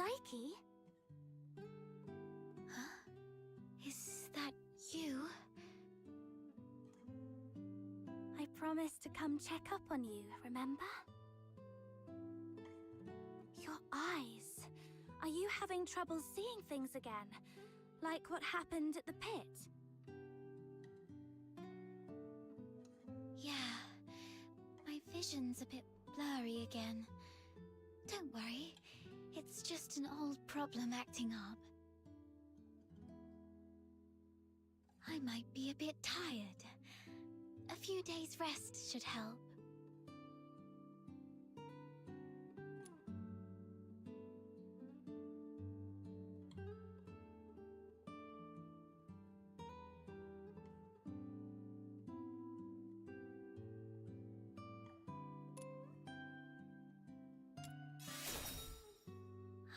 Shrikey? Huh? Is that you? I promised to come check up on you, remember? Your eyes. Are you having trouble seeing things again? Like what happened at the pit? Yeah, my vision's a bit blurry again. Don't worry, it's just an old problem acting up. I might be a bit tired. A few days' rest should help.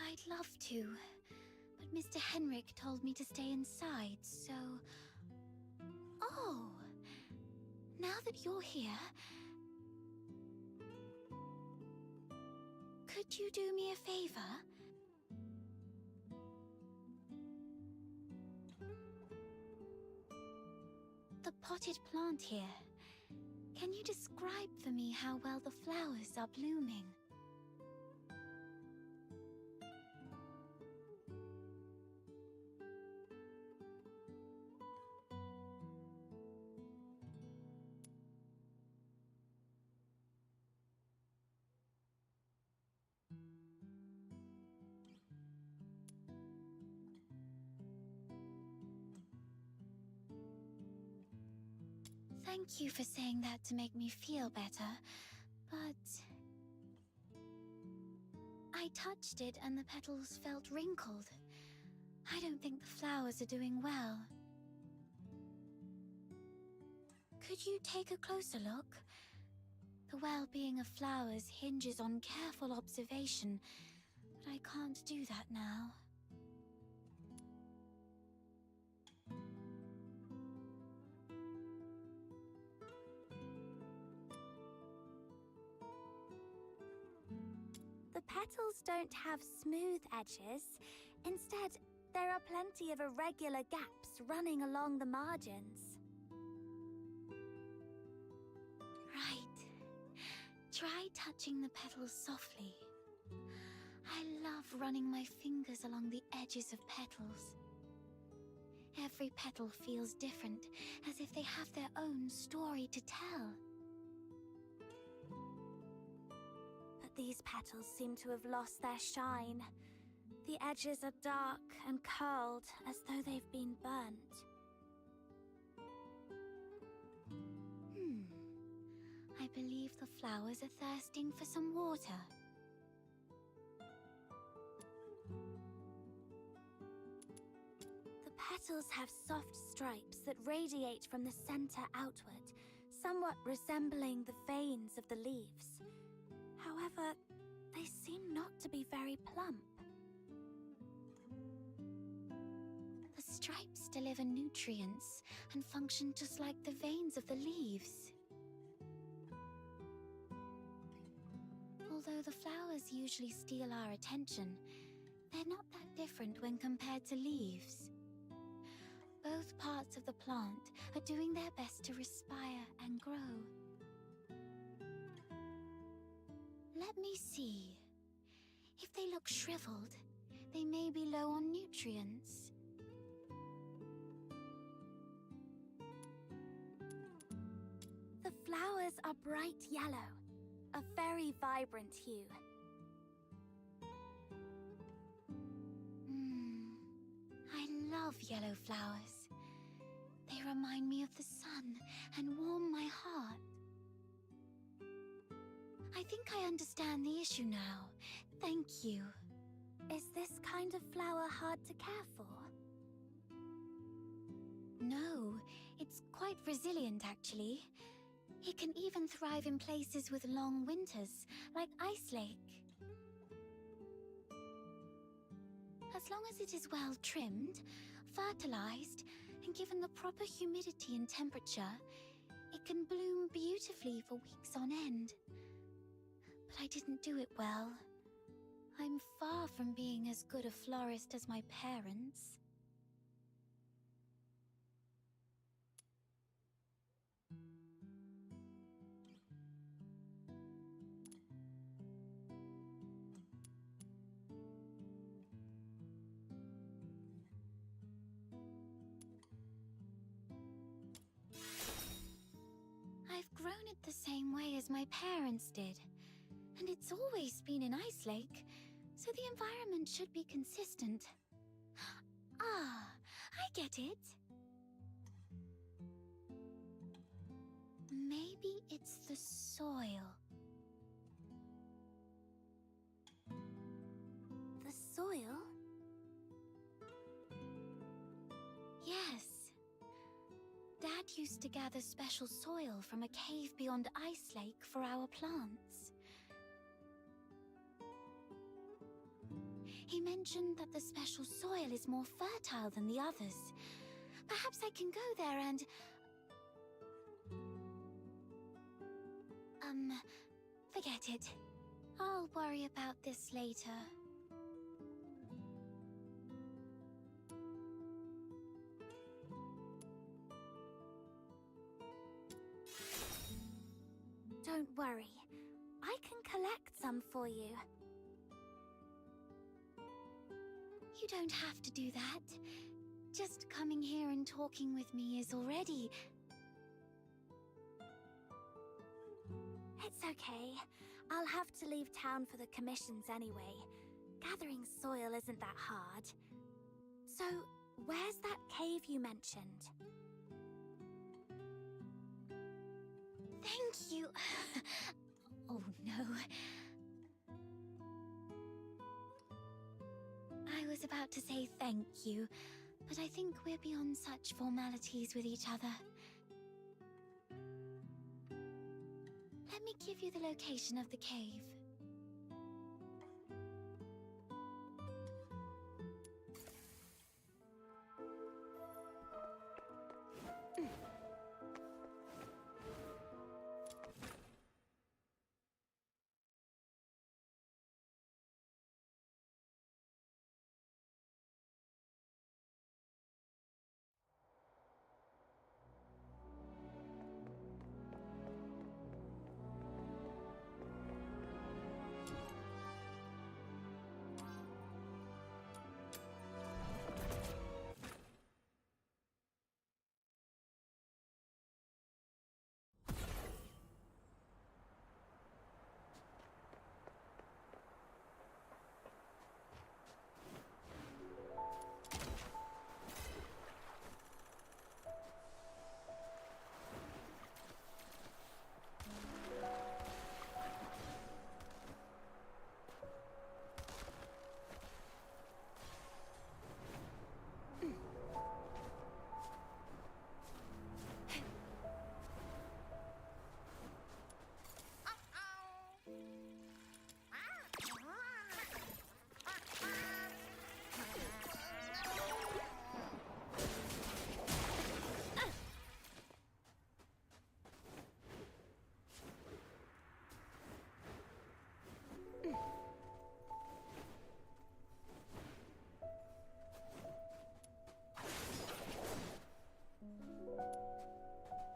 I'd love to, but Mr. Henrik told me to stay inside, so... Oh! Now that you're here... Could you do me a favor? The potted plant here. Can you describe for me how well the flowers are blooming? Thank you for saying that to make me feel better, but... I touched it and the petals felt wrinkled. I don't think the flowers are doing well. Could you take a closer look? The well-being of flowers hinges on careful observation, but I can't do that now. The petals don't have smooth edges. Instead, there are plenty of irregular gaps running along the margins. Right. Try touching the petals softly. I love running my fingers along the edges of petals. Every petal feels different, as if they have their own story to tell. These petals seem to have lost their shine. The edges are dark and curled, as though they've been burnt. I believe the flowers are thirsting for some water. The petals have soft stripes that radiate from the center outward, somewhat resembling the veins of the leaves. However, they seem not to be very plump. The stripes deliver nutrients and function just like the veins of the leaves. Although the flowers usually steal our attention, they're not that different when compared to leaves. Both parts of the plant are doing their best to respire and grow. Let me see. If they look shriveled, they may be low on nutrients. The flowers are bright yellow, a very vibrant hue. I love yellow flowers. They remind me of the sun and warm my heart. I think I understand the issue now. Thank you. Is this kind of flower hard to care for? No, it's quite resilient actually. It can even thrive in places with long winters, like Ice Lake. As long as it is well trimmed, fertilized, and given the proper humidity and temperature, it can bloom beautifully for weeks on end. But I didn't do it well. I'm far from being as good a florist as my parents. I've grown it the same way as my parents did, and it's always been an ice lake, so the environment should be consistent. Ah, I get it. Maybe it's the soil. The soil? Yes. Dad used to gather special soil from a cave beyond Ice Lake for our plants. He mentioned that the special soil is more fertile than the others. Perhaps I can go there and... forget it. I'll worry about this later. Don't worry. I can collect some for you. You don't have to do that. Just coming here and talking with me is already... It's okay. I'll have to leave town for the commissions anyway. Gathering soil isn't that hard. So, where's that cave you mentioned? Thank you. Oh no. I was about to say thank you, but I think we're beyond such formalities with each other. Let me give you the location of the cave.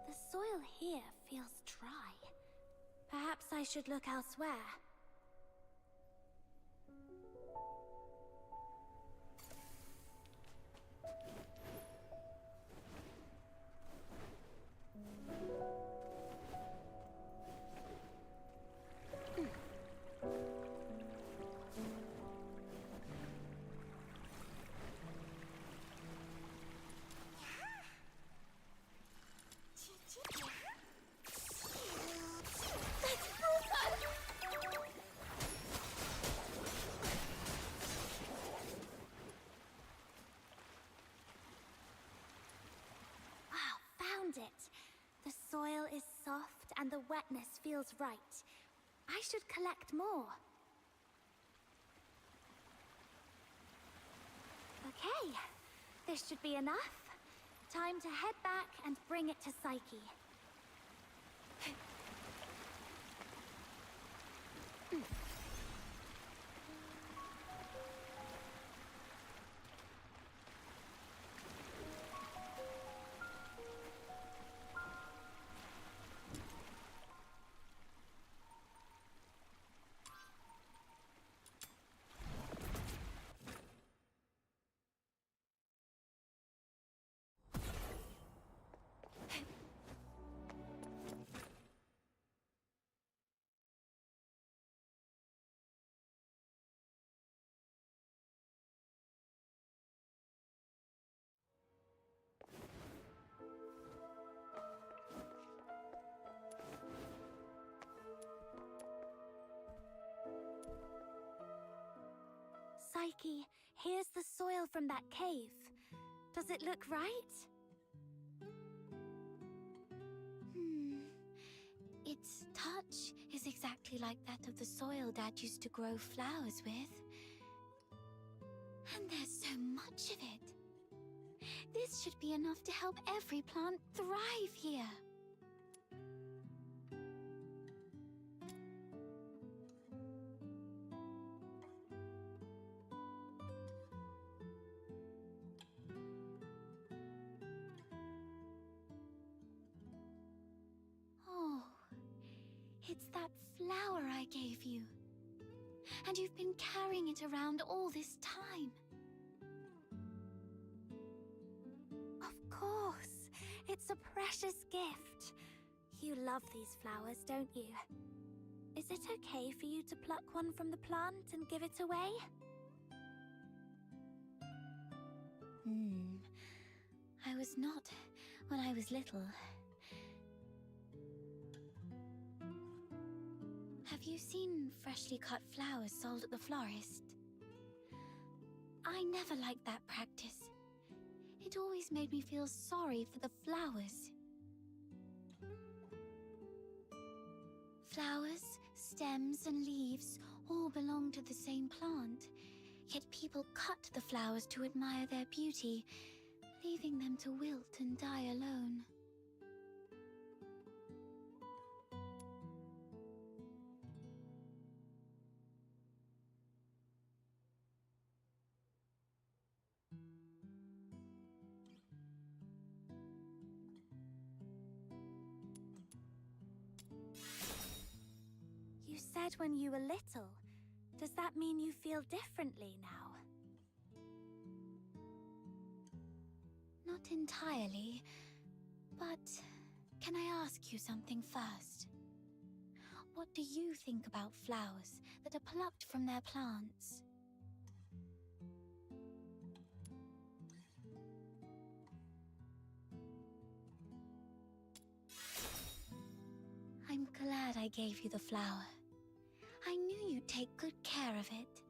The soil here feels dry. Perhaps I should look elsewhere. It. The soil is soft and the wetness feels right. I should collect more. Okay, this should be enough. Time to head back and bring it to Psyche. Psyche, here's the soil from that cave. Does it look right? Its touch is exactly like that of the soil Dad used to grow flowers with. And there's so much of it. This should be enough to help every plant thrive here. Oh, it's that flower I gave you. And you've been carrying it around all this time. Of course. It's a precious gift. You love these flowers, don't you? Is it okay for you to pluck one from the plant and give it away? I was not when I was little. Have you seen freshly cut flowers sold at the florist? I never liked that practice. It always made me feel sorry for the flowers. Flowers, stems, and leaves all belong to the same plant, yet people cut the flowers to admire their beauty, leaving them to wilt and die alone. You said when you were little. Does that mean you feel differently now? Not entirely, but can I ask you something first? What do you think about flowers that are plucked from their plants? I'm glad I gave you the flower. I knew you'd take good care of it.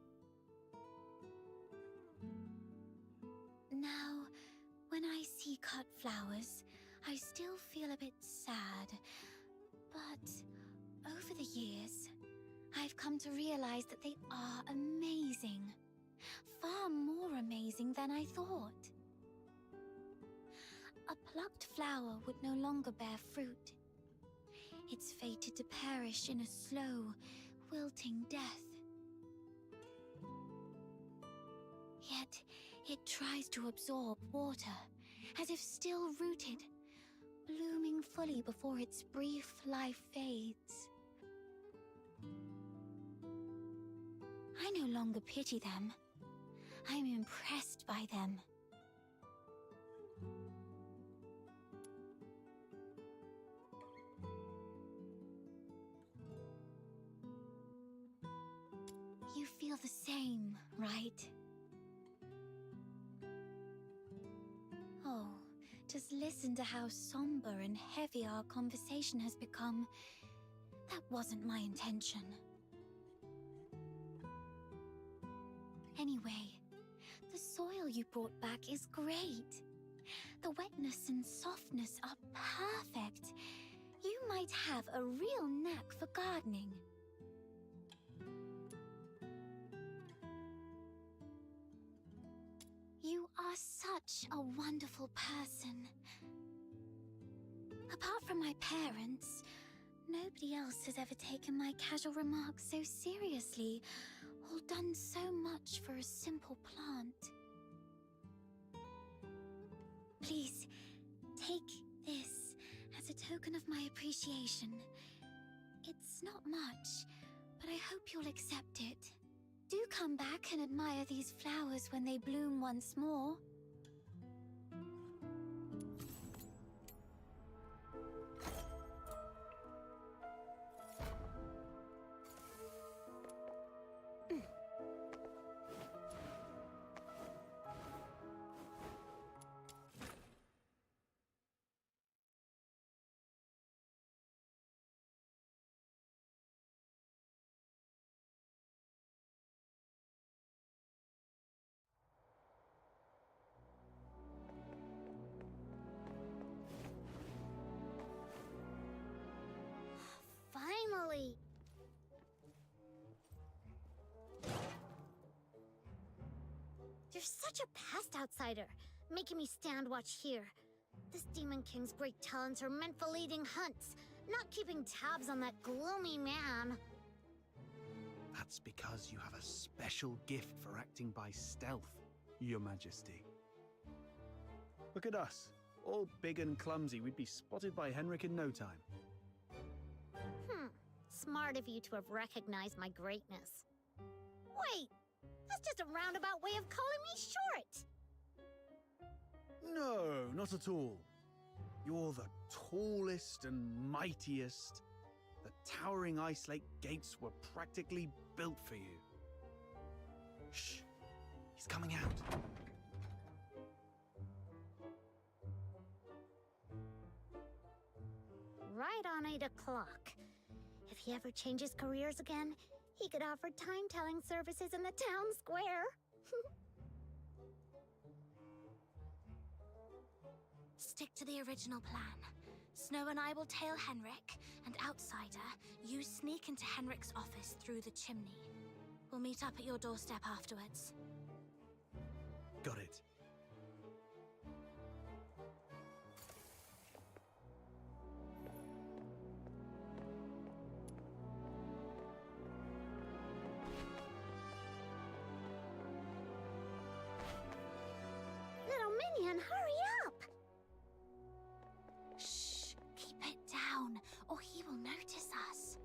Now, when I see cut flowers, I still feel a bit sad. But over the years, I've come to realize that they are amazing. Far more amazing than I thought. A plucked flower would no longer bear fruit. It's fated to perish in a slow, wilting death. Yet, it tries to absorb water, as if still rooted, blooming fully before its brief life fades. I no longer pity them. I'm impressed by them. You feel the same, right? Oh, just listen to how somber and heavy our conversation has become. That wasn't my intention. Anyway, the soil you brought back is great. The wetness and softness are perfect. You might have a real knack for gardening. You are such a wonderful person. Apart from my parents, nobody else has ever taken my casual remarks so seriously, or done so much for a simple plant. Please, take this as a token of my appreciation. It's not much, but I hope you'll accept it. Do come back and admire these flowers when they bloom once more. family. You're such a pest outsider, making me stand watch here. This Demon King's great talents are meant for leading hunts, not keeping tabs on that gloomy man. That's because you have a special gift for acting by stealth, Your Majesty. Look at us, all big and clumsy. We'd be spotted by Henrik in no time. Smart of you to have recognized my greatness. Wait, that's just a roundabout way of calling me short. No, not at all. You're the tallest and mightiest. The towering Ice Lake gates were practically built for you. Shh, he's coming out. Right on 8 o'clock. If he ever changes careers again, he could offer time-telling services in the town square. Stick to the original plan. Snow and I will tail Henrik, and Outsider, you sneak into Henrik's office through the chimney. We'll meet up at your doorstep afterwards. Got it. Little minion, hurry up! Shh, keep it down, or he will notice us.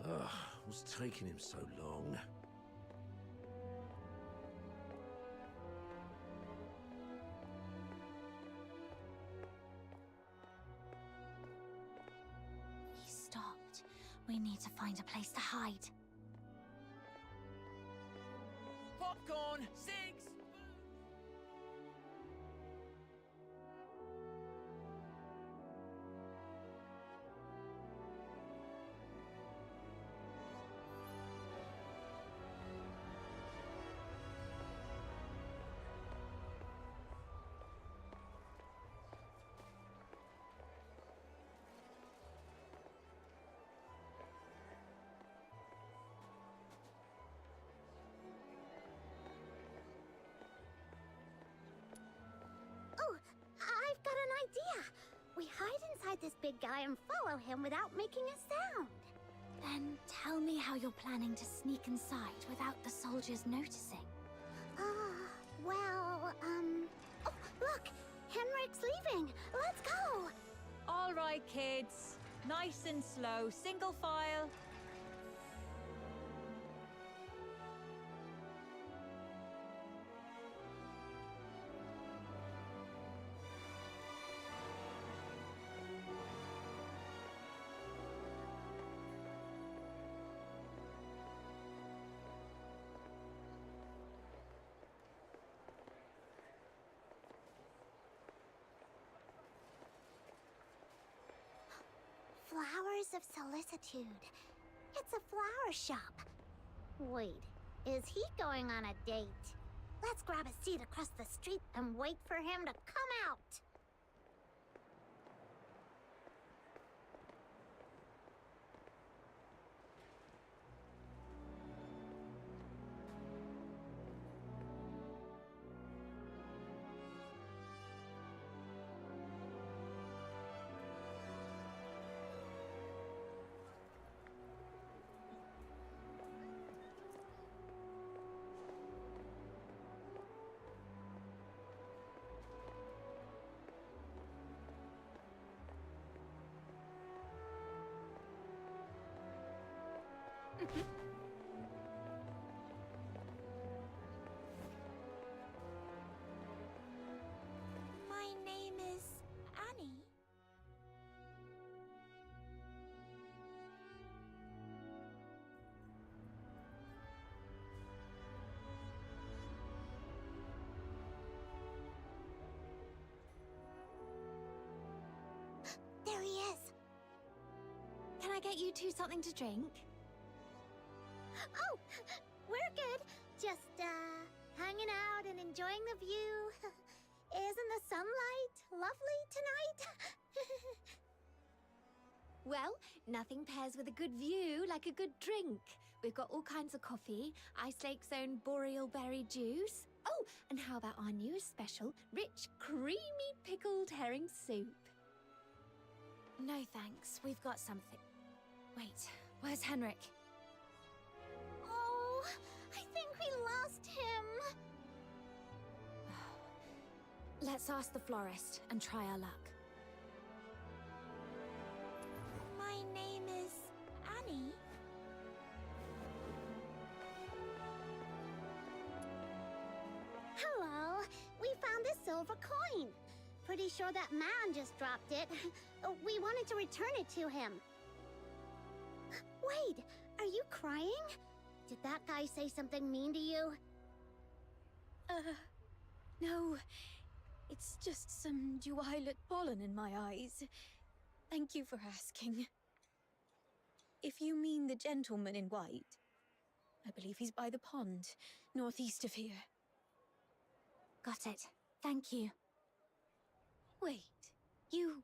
Ugh, what's taking him so long? He stopped. We need to find a place to hide. Popcorn! Cigs! Oh, I've got an idea. We hide inside this big guy and follow him without making a sound. Then tell me how you're planning to sneak inside without the soldiers noticing. Oh, look! Henrik's leaving! Let's go! All right, kids. Nice and slow, single file. Flowers of Solicitude. It's a flower shop. Wait, is he going on a date? Let's grab a seat across the street and wait for him to come out. My name is Annie. There he is. Can I get you two something to drink? Oh, we're good. Just, hanging out and enjoying the view. Isn't the sunlight lovely tonight? Well, nothing pairs with a good view like a good drink. We've got all kinds of coffee, Ice Lake's own boreal berry juice. Oh, and how about our newest special, rich, creamy pickled herring soup? No thanks, we've got something. Wait, where's Henrik? Oh, I think we lost him. Let's ask the florist and try our luck. My name is Annie. Hello. We found this silver coin. Pretty sure that man just dropped it. We wanted to return it to him. Wait, are you crying? Did that guy say something mean to you? No. It's just some duet pollen in my eyes. Thank you for asking. If you mean the gentleman in white, I believe he's by the pond, northeast of here. Got it. Thank you. Wait, you...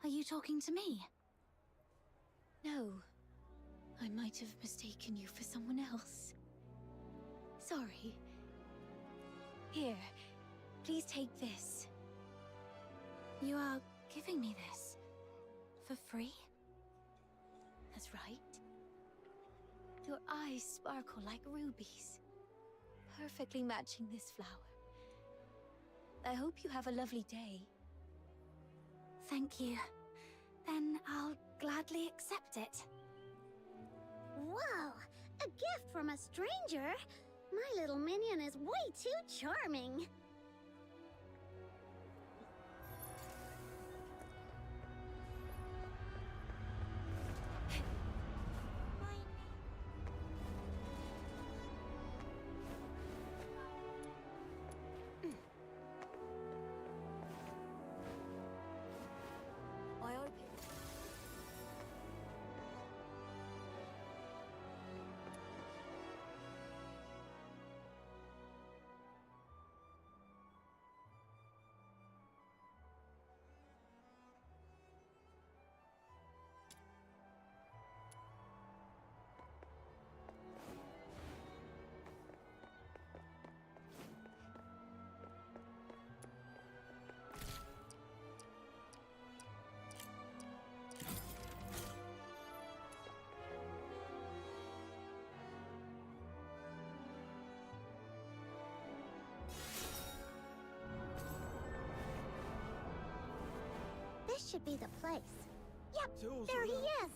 Are you talking to me? No. I might have mistaken you for someone else. Sorry. Here, please take this. You are giving me this for free? That's right. Your eyes sparkle like rubies, perfectly matching this flower. I hope you have a lovely day. Thank you. Then I'll gladly accept it. Wow, a gift from a stranger? My little minion is way too charming. This should be the place. Yep, there he is!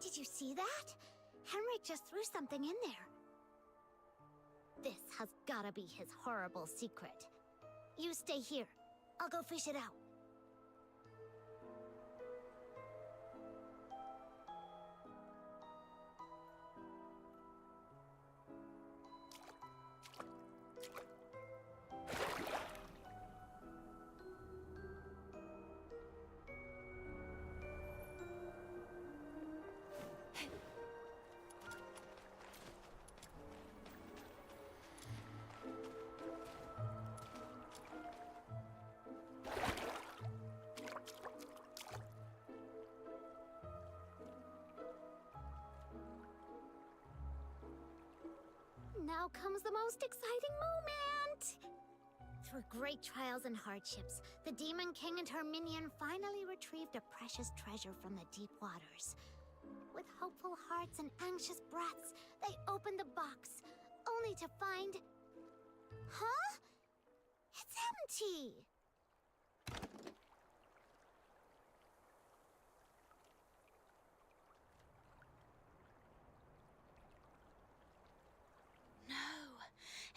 Did you see that? Henrik just threw something in there. This has gotta be his horrible secret. You stay here. I'll go fish it out. Now comes the most exciting moment! Through great trials and hardships, the Demon King and her minion finally retrieved a precious treasure from the deep waters. With hopeful hearts and anxious breaths, they opened the box, only to find... Huh? It's empty!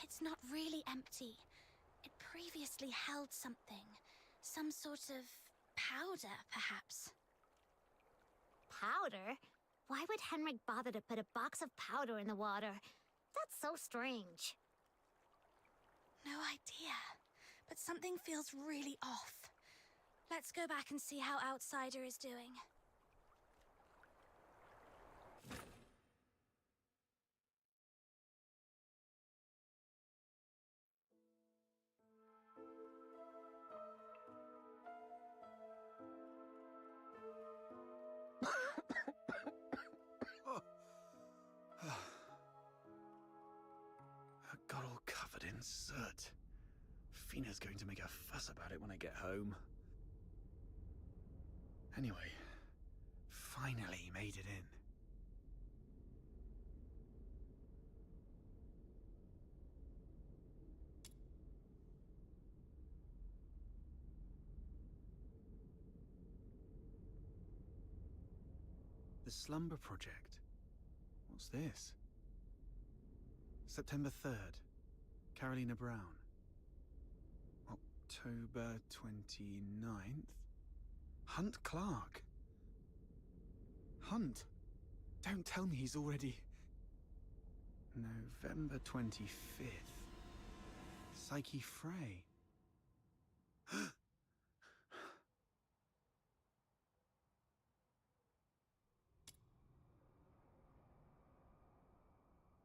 It's not really empty. It previously held something. Some sort of powder, perhaps. Powder? Why would Henrik bother to put a box of powder in the water? That's so strange. No idea, but something feels really off. Let's go back and see how Outsider is doing. I got all covered in soot. Fina's going to make a fuss about it when I get home. Anyway, finally made it in. The Slumber Project. What's this? September 3rd. Carolina Brown. October 29th. Hunt Clark. Hunt? Don't tell me he's already... November 25th. Psyche Frey.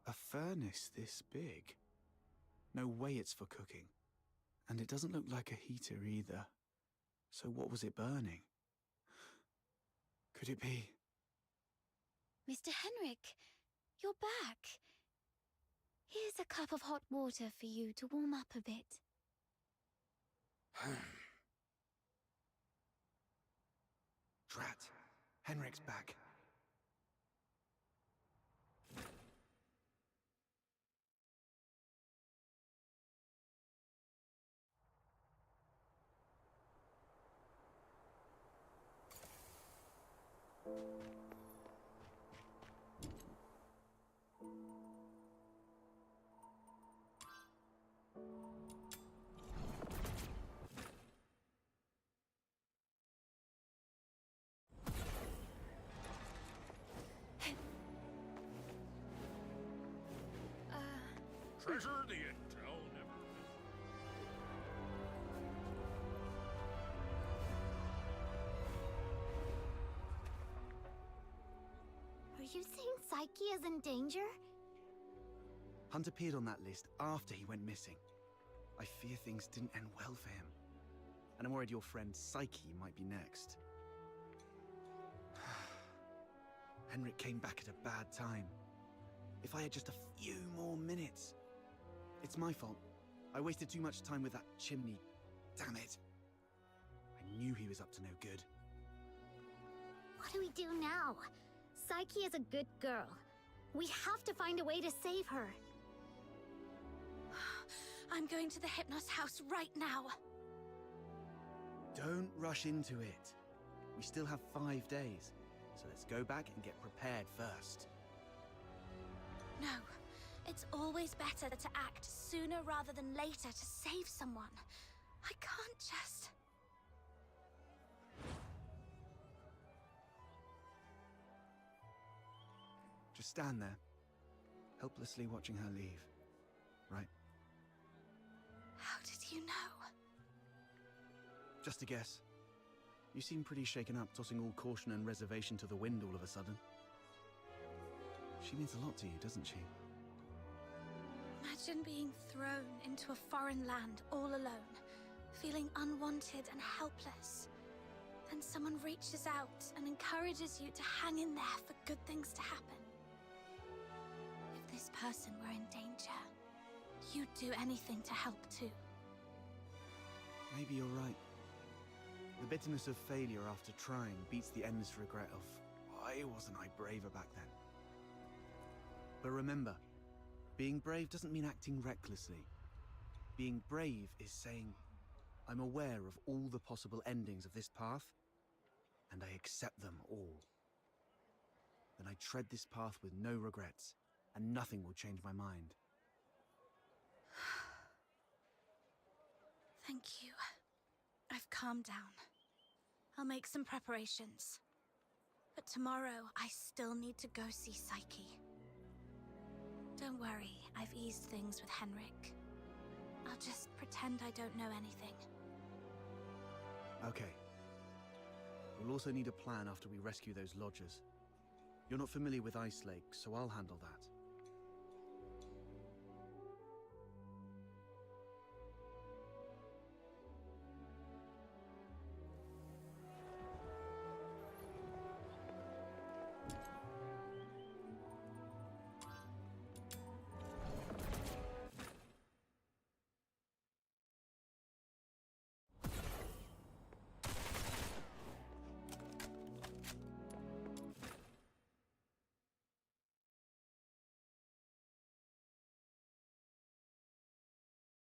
A furnace this big? No way it's for cooking. And it doesn't look like a heater either. So what was it burning? Could it be... Mr. Henrik, you're back. Here's a cup of hot water for you to warm up a bit. Drat. Henrik's back. Treasure the intel never... Are you saying Psyche is in danger? Hunt appeared on that list after he went missing. I fear things didn't end well for him. And I'm worried your friend Psyche might be next. Henrik came back at a bad time. If I had just a few more minutes... It's my fault. I wasted too much time with that chimney. Damn it. I knew he was up to no good. What do we do now? Psyche is a good girl. We have to find a way to save her. I'm going to the Hypnos house right now. Don't rush into it. We still have 5 days. So let's go back and get prepared first. No, it's always better to act sooner rather than later to save someone. I can't just... Just stand there, helplessly watching her leave. Right? How did you know? Just a guess. You seem pretty shaken up, tossing all caution and reservation to the wind all of a sudden. She means a lot to you, doesn't she? Imagine being thrown into a foreign land all alone, feeling unwanted and helpless. Then someone reaches out and encourages you to hang in there for good things to happen. If this person were in danger, you'd do anything to help too. Maybe you're right. The bitterness of failure after trying beats the endless regret of, why wasn't I braver back then? But remember, being brave doesn't mean acting recklessly. Being brave is saying, I'm aware of all the possible endings of this path, and I accept them all. Then I tread this path with no regrets, and nothing will change my mind. Thank you. I've calmed down. I'll make some preparations. But tomorrow, I still need to go see Psyche. Don't worry, I've eased things with Henrik. I'll just pretend I don't know anything. Okay. We'll also need a plan after we rescue those lodgers. You're not familiar with Ice Lake, so I'll handle that.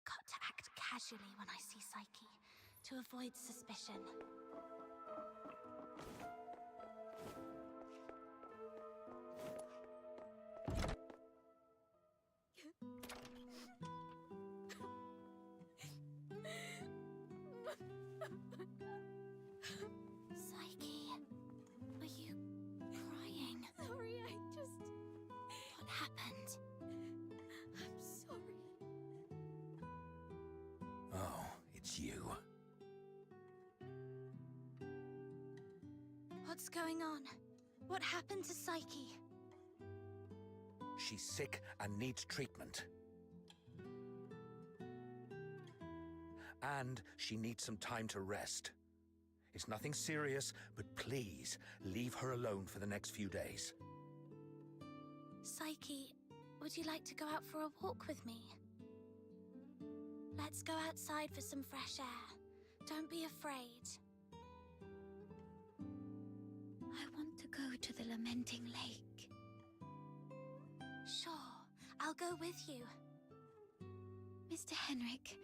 Got to act casually when I see Psyche, to avoid suspicion. Psyche, are you crying? Sorry, What happened? I'm sorry. Oh, it's you. What's going on? What happened to Psyche? She's sick and needs treatment. And she needs some time to rest. It's nothing serious, but please leave her alone for the next few days. Psyche, would you like to go out for a walk with me? Let's go outside for some fresh air. Don't be afraid. I want to go to the Lamenting Lake. Sure, I'll go with you. Mr. Henrik,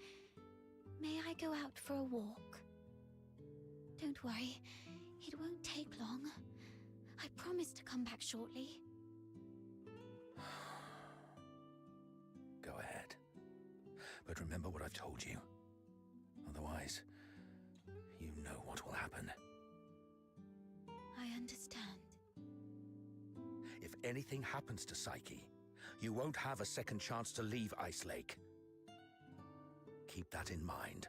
may I go out for a walk? Don't worry, it won't take long. I promise to come back shortly. Go ahead. But remember what I've told you. Otherwise, you know what will happen. I understand. If anything happens to Psyche, you won't have a second chance to leave Ice Lake. Keep that in mind.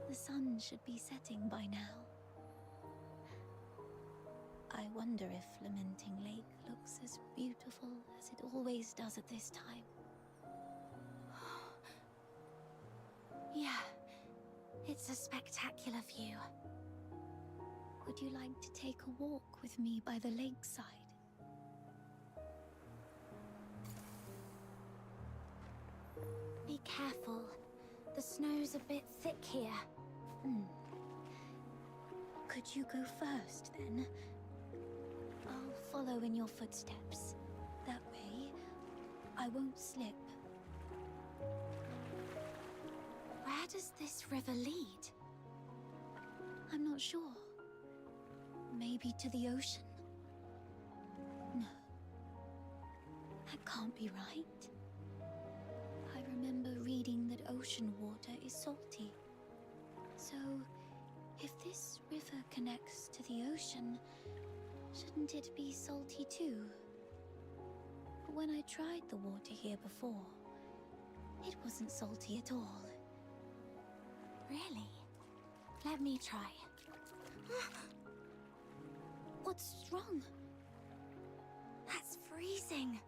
The sun should be setting by now. I wonder if Lamenting Lake looks as beautiful as it always does at this time. Yeah, it's a spectacular view. Would you like to take a walk with me by the lakeside? Be careful. The snow's a bit thick here. Could you go first, then? I'll follow in your footsteps. That way, I won't slip. Where does this river lead? I'm not sure. Maybe to the ocean? No. That can't be right. I remember reading that ocean water is salty. So, if this river connects to the ocean, shouldn't it be salty too? But when I tried the water here before, it wasn't salty at all. Really? Let me try. What's wrong? That's freezing.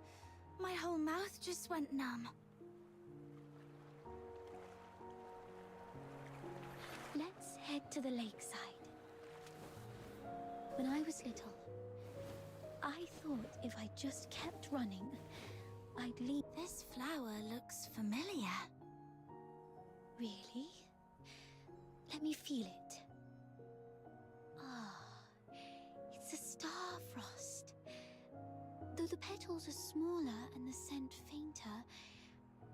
My whole mouth just went numb. Let's head to the lakeside. When I was little, I thought if I just kept running, I'd leave. This flower looks familiar. Really? Let me feel it. Ah, it's a star frost. Though the petals are smaller and the scent fainter,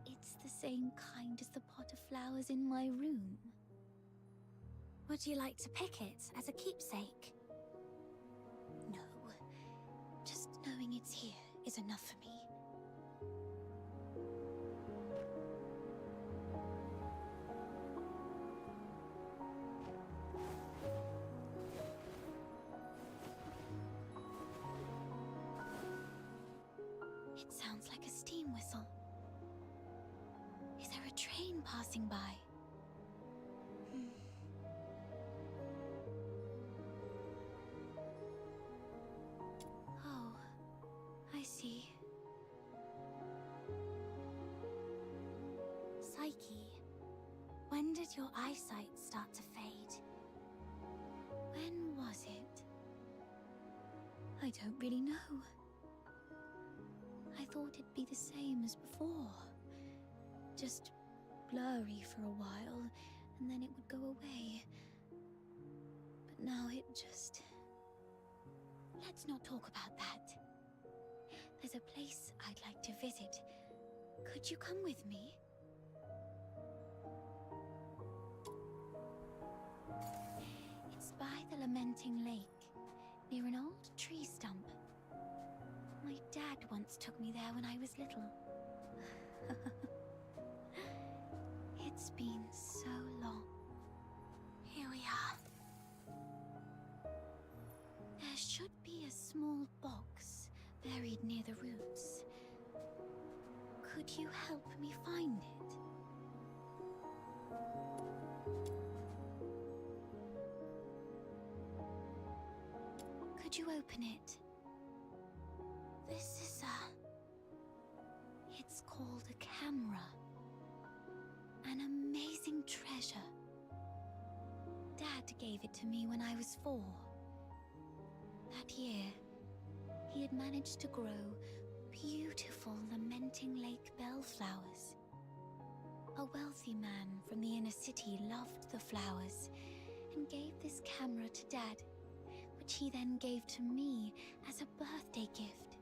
it's the same kind as the pot of flowers in my room. Would you like to pick it as a keepsake? No, just knowing it's here is enough for me. It sounds like a steam whistle. Is there a train passing by? Oh, I see. Psyche, when did your eyesight start to fade? When was it? I don't really know. I thought it'd be the same as before. Just blurry for a while, and then it would go away. But now it just... Let's not talk about that. There's a place I'd like to visit. Could you come with me? It's by the Lamenting Lake, near an old tree stump. My dad once took me there when I was little. It's been so long. Here we are. There should be a small box buried near the roots. Could you help me find it? Could you open it? This is It's called a camera. An amazing treasure. Dad gave it to me when I was 4. That year, he had managed to grow beautiful Lamenting Lake bellflowers. A wealthy man from the inner city loved the flowers and gave this camera to Dad, which he then gave to me as a birthday gift.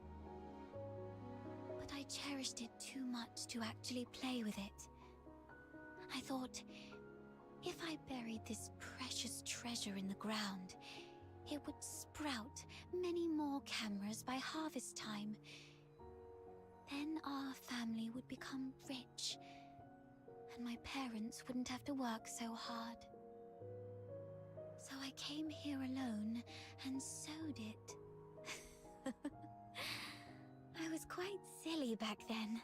But I cherished it too much to actually play with it. I thought, if I buried this precious treasure in the ground, it would sprout many more cameras by harvest time. Then our family would become rich, and my parents wouldn't have to work so hard. So I came here alone and sewed it. I was quite silly back then.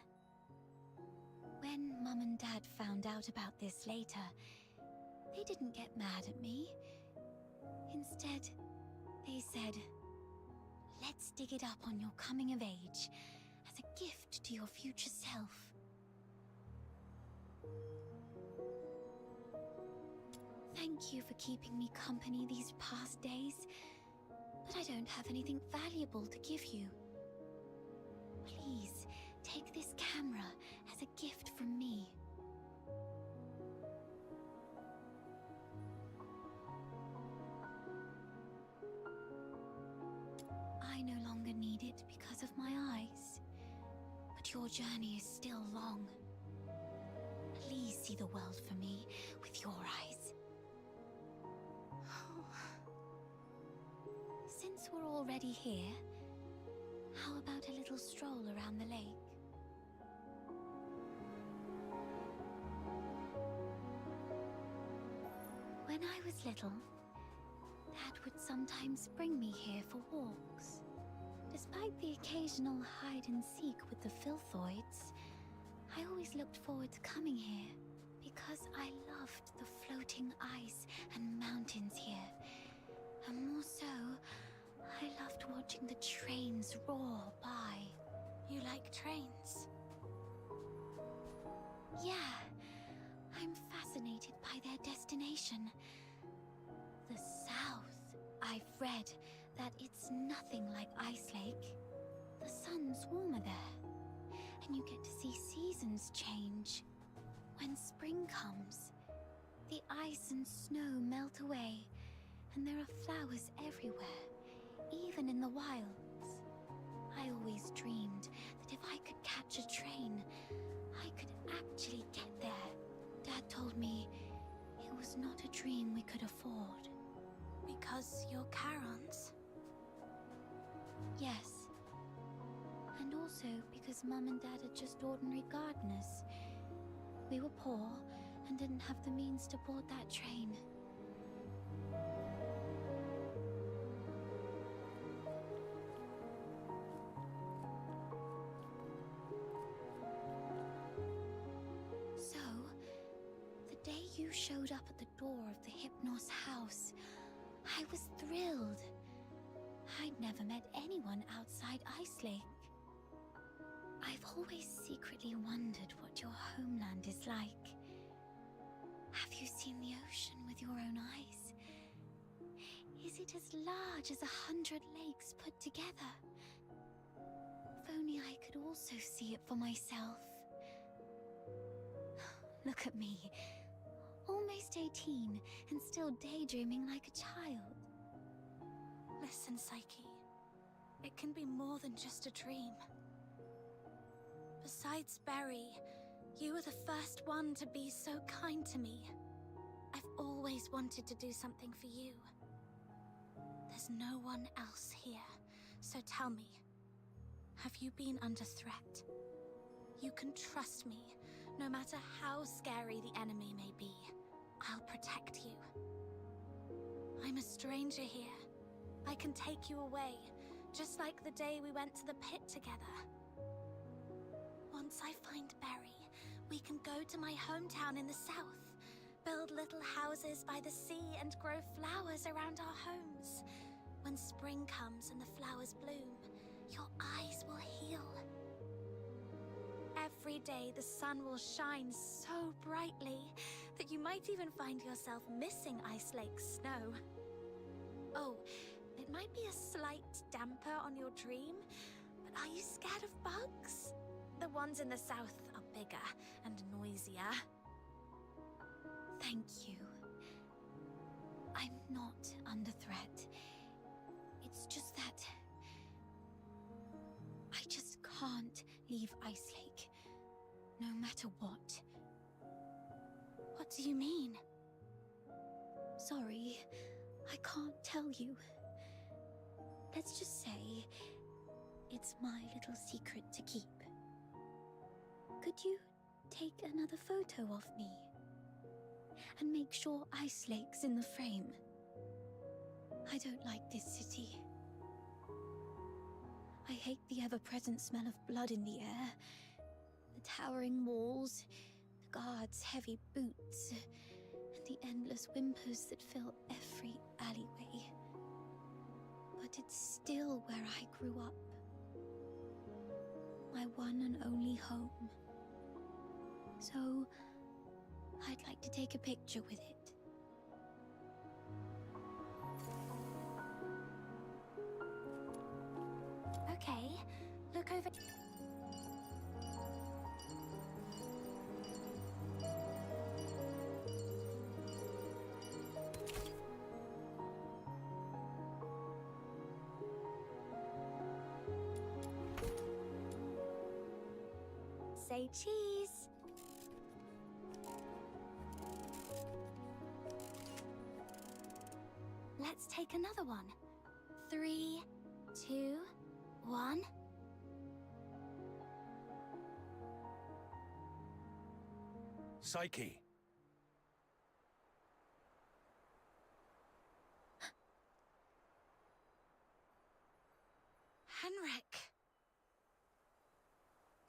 When Mum and Dad found out about this later, they didn't get mad at me. Instead, they said, "Let's dig it up on your coming of age, as a gift to your future self." Thank you for keeping me company these past days, but I don't have anything valuable to give you. Please, take this camera as a gift from me. I no longer need it because of my eyes, but your journey is still long. Please see the world for me with your eyes. Since we're already here, how about a little stroll around the lake? When I was little, Dad would sometimes bring me here for walks. Despite the occasional hide and seek with the Filthoids, I always looked forward to coming here because I loved the floating ice and mountains here. And more so, I loved watching the trains roar by. by their destination. The South. I've read that it's nothing like Ice Lake. The sun's warmer there, and you get to see seasons change. When spring comes, the ice and snow melt away, and there are flowers everywhere, even in the wilds. I always dreamed that if I could catch a train, I could actually get there. Dad told me it was not a dream we could afford. Because you're Charons? Yes. And also because Mum and Dad are just ordinary gardeners. We were poor and didn't have the means to board that train. So, the day you showed up at the door of the Hypnos house, I was thrilled. I'd never met anyone outside Ice Lake. I've always secretly wondered what your homeland is like. Have you seen the ocean with your own eyes? Is it as large as 100 lakes put together? If only I could also see it for myself. Look at me. Almost 18 and still daydreaming like a child. Listen, Psyche. It can be more than just a dream. Besides Berry, you were the first one to be so kind to me. I've always wanted to do something for you. There's no one else here, so tell me, have you been under threat? You can trust me, no matter how scary the enemy may be. I'll protect you. I'm a stranger here. I can take you away, just like the day we went to the pit together. Once I find Berry, we can go to my hometown in the south, build little houses by the sea and grow flowers around our homes. When spring comes and the flowers bloom, your eyes will heal. Every day the sun will shine so brightly that you might even find yourself missing Ice Lake's snow. Oh, it might be a slight damper on your dream, but are you scared of bugs? The ones in the south are bigger and noisier. Thank you. I'm not under threat. It's just that I just can't leave Ice Lake, no matter what. What do you mean? Sorry, I can't tell you. Let's just say it's my little secret to keep. Could you take another photo of me? And make sure Ice Lake's in the frame. I don't like this city. I hate the ever-present smell of blood in the air, the towering walls, the guards' heavy boots, and the endless whimpers that fill every alleyway. But it's still where I grew up. My one and only home. So, I'd like to take a picture with it. Okay, look over... Say cheese! Let's take another one. 3, 2, 1. Psyche! Henrik!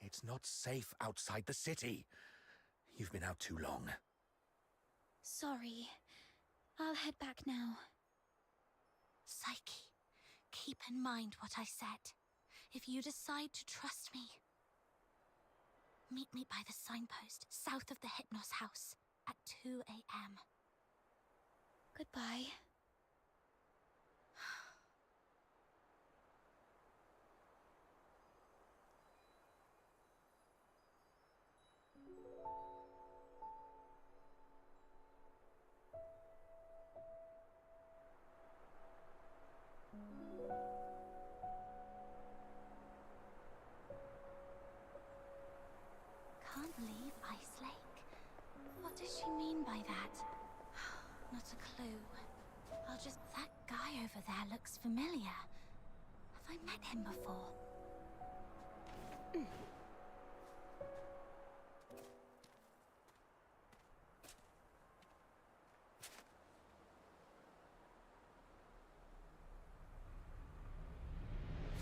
It's not safe outside the city. You've been out too long. Sorry. I'll head back now. Psyche, keep in mind what I said. If you decide to trust me, meet me by the signpost south of the Hypnos house at 2 a.m. Goodbye. Can't believe Ice Lake. What does she mean by that? Not a clue. I'll just... That guy over there looks familiar. Have I met him before?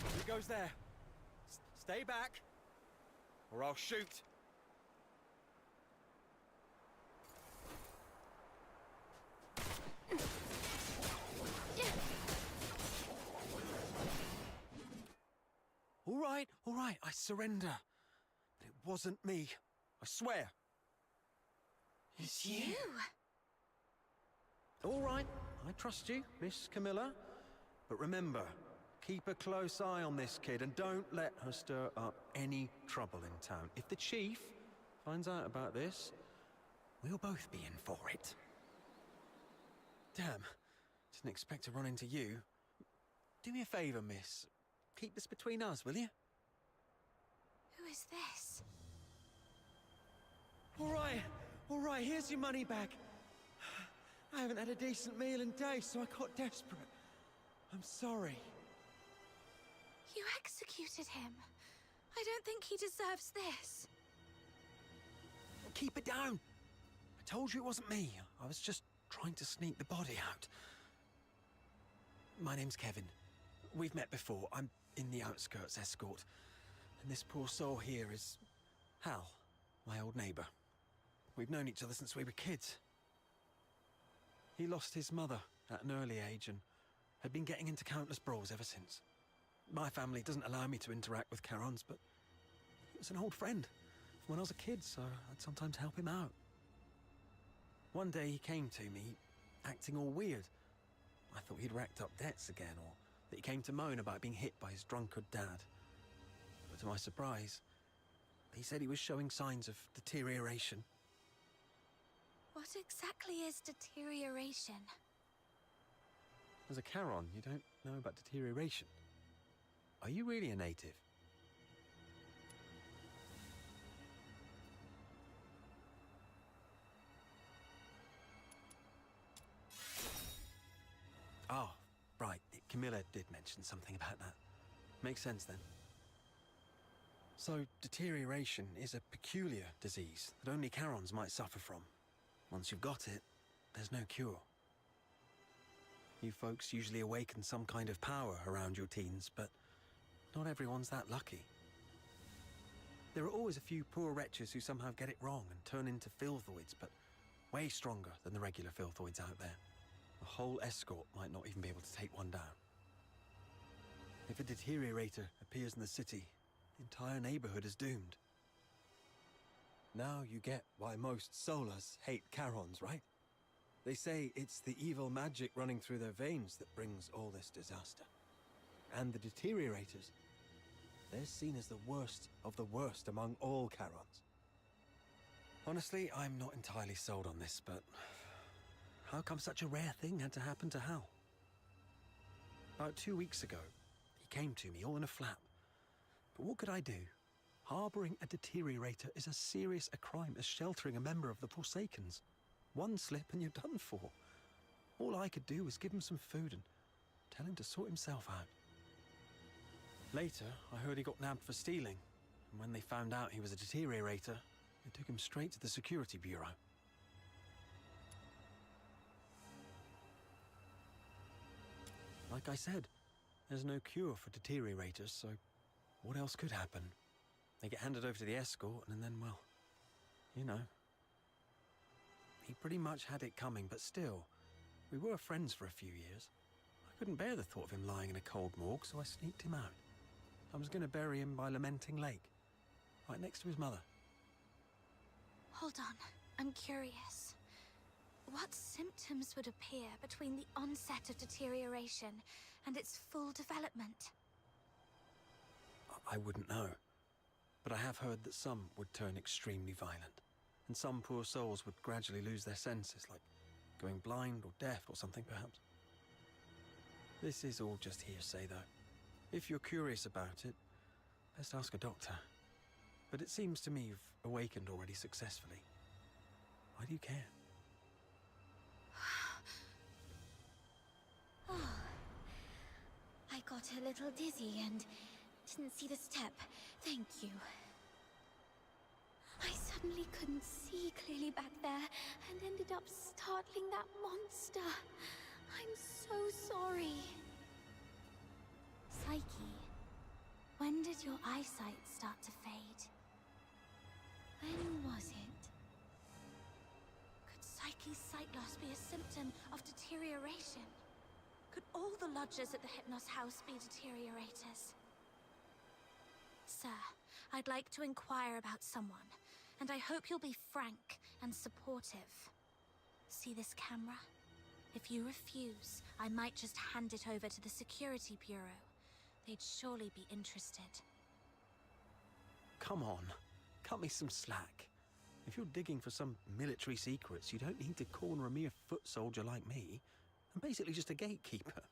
Who goes there? Stay back, or I'll shoot. All right, I surrender. But it wasn't me. I swear. It's you. All right, I trust you, Miss Camilla. But remember, keep a close eye on this kid and don't let her stir up any trouble in town. If the chief finds out about this, we'll both be in for it. Damn, didn't expect to run into you. Do me a favor, miss. Keep this between us, will you? Who is this? All right, here's your money back. I haven't had a decent meal in days, so I got desperate. I'm sorry. You executed him. I don't think he deserves this. Keep it down. I told you it wasn't me. I was just trying to sneak the body out. My name's Kevin. We've met before. I'm in the outskirts escort. And this poor soul here is Hal, my old neighbor. We've known each other since we were kids. He lost his mother at an early age and had been getting into countless brawls ever since. My family doesn't allow me to interact with Charons, but he was an old friend from when I was a kid, so I'd sometimes help him out. One day he came to me, acting all weird. I thought he'd racked up debts again, or that he came to moan about being hit by his drunkard dad. But to my surprise, he said he was showing signs of deterioration. What exactly is deterioration? As a Charon, you don't know about deterioration. Are you really a native? Oh, right. Camilla did mention something about that. Makes sense then. So, deterioration is a peculiar disease that only Charons might suffer from. Once you've got it, there's no cure. You folks usually awaken some kind of power around your teens, but not everyone's that lucky. There are always a few poor wretches who somehow get it wrong and turn into filthoids, but way stronger than the regular filthoids out there. A whole escort might not even be able to take one down. If a deteriorator appears in the city, the entire neighborhood is doomed. Now you get why most Solars hate Charons, right? They say it's the evil magic running through their veins that brings all this disaster. And the deteriorators, they're seen as the worst of the worst among all Charons. Honestly, I'm not entirely sold on this, but how come such a rare thing had to happen to Hal? About 2 weeks ago, he came to me all in a flap. But what could I do? Harboring a deteriorator is as serious a crime as sheltering a member of the Forsakens. One slip and you're done for. All I could do was give him some food and tell him to sort himself out. Later, I heard he got nabbed for stealing, and when they found out he was a deteriorator, they took him straight to the Security Bureau. Like I said, there's no cure for deteriorators, so what else could happen? They get handed over to the escort, and then, well, you know. He pretty much had it coming, but still, we were friends for a few years. I couldn't bear the thought of him lying in a cold morgue, so I sneaked him out. I was going to bury him by Lamenting Lake, right next to his mother. Hold on, I'm curious. What symptoms would appear between the onset of deterioration and its full development? I wouldn't know. But I have heard that some would turn extremely violent, and some poor souls would gradually lose their senses, like going blind or deaf or something, perhaps. This is all just hearsay, though. If you're curious about it, best ask a doctor. But it seems to me you've awakened already successfully. Why do you care? Oh, I got a little dizzy and didn't see the step. Thank you. I suddenly couldn't see clearly back there and ended up startling that monster. I'm so sorry. Psyche, when did your eyesight start to fade? When was it? Could Psyche's sight loss be a symptom of deterioration? Could all the lodgers at the Hypnos house be deteriorators? Sir, I'd like to inquire about someone, and I hope you'll be frank and supportive. See this camera? If you refuse, I might just hand it over to the Security Bureau. They'd surely be interested. Come on, cut me some slack. If you're digging for some military secrets, you don't need to corner a mere foot soldier like me. I'm basically just a gatekeeper.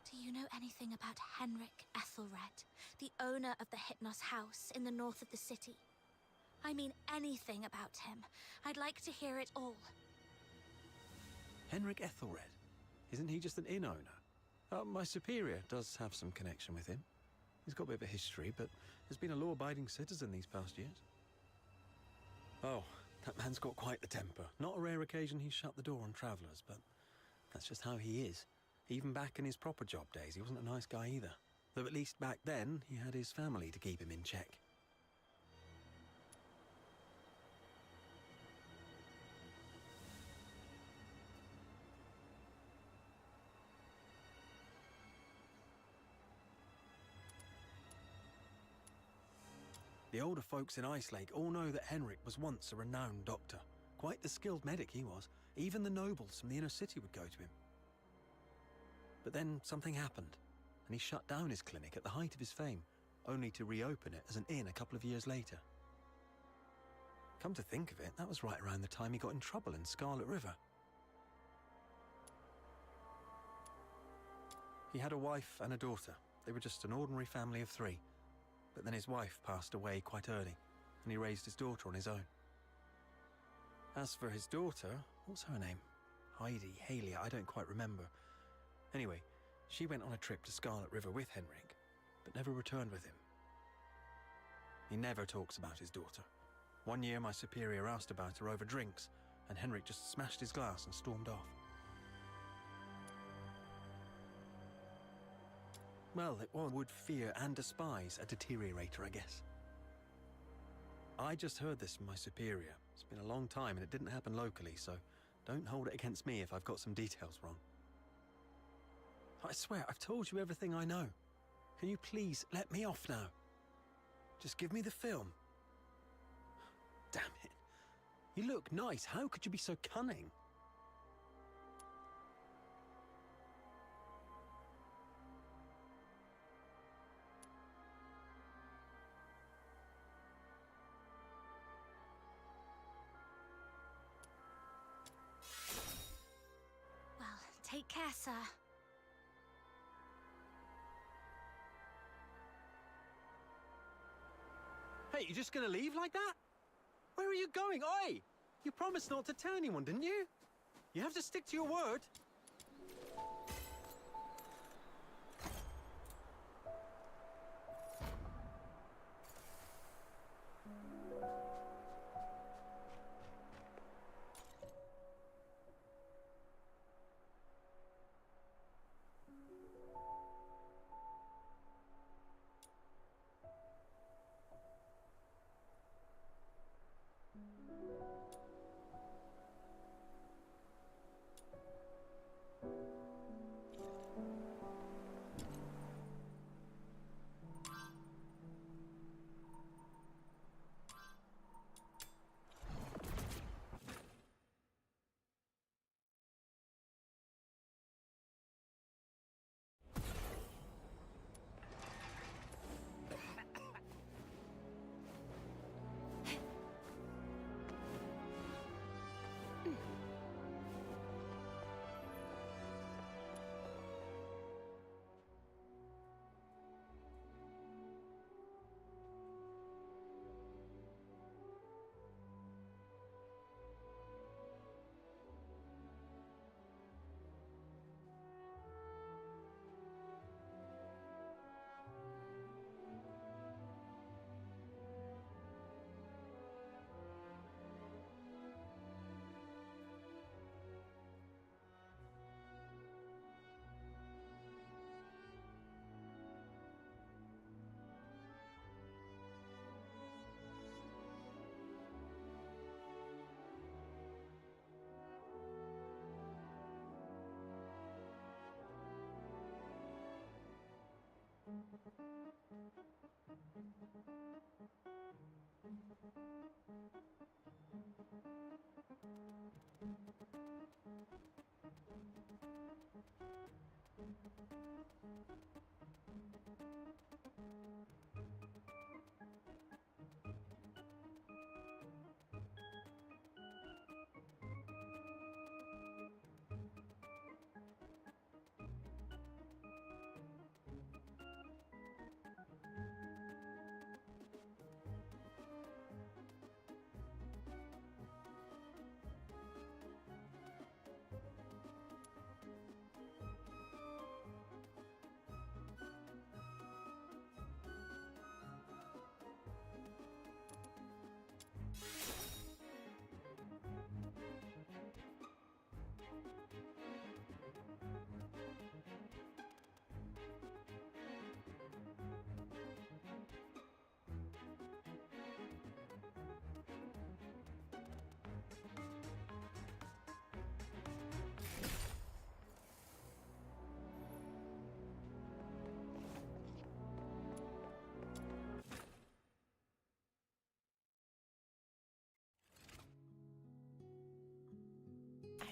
Do you know anything about Henrik Ethelred, the owner of the Hypnos house in the north of the city? I mean anything about him. I'd like to hear it all. Henrik Ethelred? Isn't he just an inn owner? My superior does have some connection with him. He's got a bit of a history, but has been a law-abiding citizen these past years. Oh, that man's got quite the temper. Not a rare occasion he's shut the door on travellers, but that's just how he is. Even back in his proper job days, he wasn't a nice guy either. Though at least back then, he had his family to keep him in check. The older folks in Ice Lake all know that Henrik was once a renowned doctor. Quite the skilled medic he was. Even the nobles from the inner city would go to him. But then something happened, and he shut down his clinic at the height of his fame, only to reopen it as an inn a couple of years later. Come to think of it, that was right around the time he got in trouble in Scarlet River. He had a wife and a daughter. They were just an ordinary family of 3. But then his wife passed away quite early, and he raised his daughter on his own. As for his daughter, what's her name? Heidi, Haley, I don't quite remember. Anyway, she went on a trip to Scarlet River with Henrik, but never returned with him. He never talks about his daughter. One year my superior asked about her over drinks, and Henrik just smashed his glass and stormed off. Well, it would fear and despise a deteriorator, I guess. I just heard this from my superior. It's been a long time and it didn't happen locally, so don't hold it against me if I've got some details wrong. I swear, I've told you everything I know. Can you please let me off now? Just give me the film. Damn it. You look nice. How could you be so cunning? Well, take care, sir. Hey, you just gonna leave like that? Where are you going? Oi! You promised not to tell anyone, didn't you? You have to stick to your word.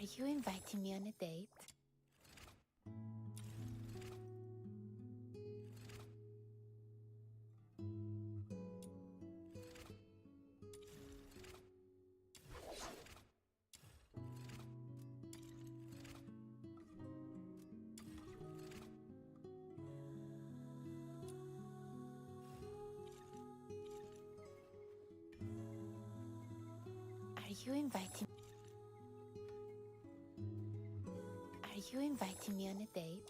Are you inviting me on a date? Are you inviting me on a date?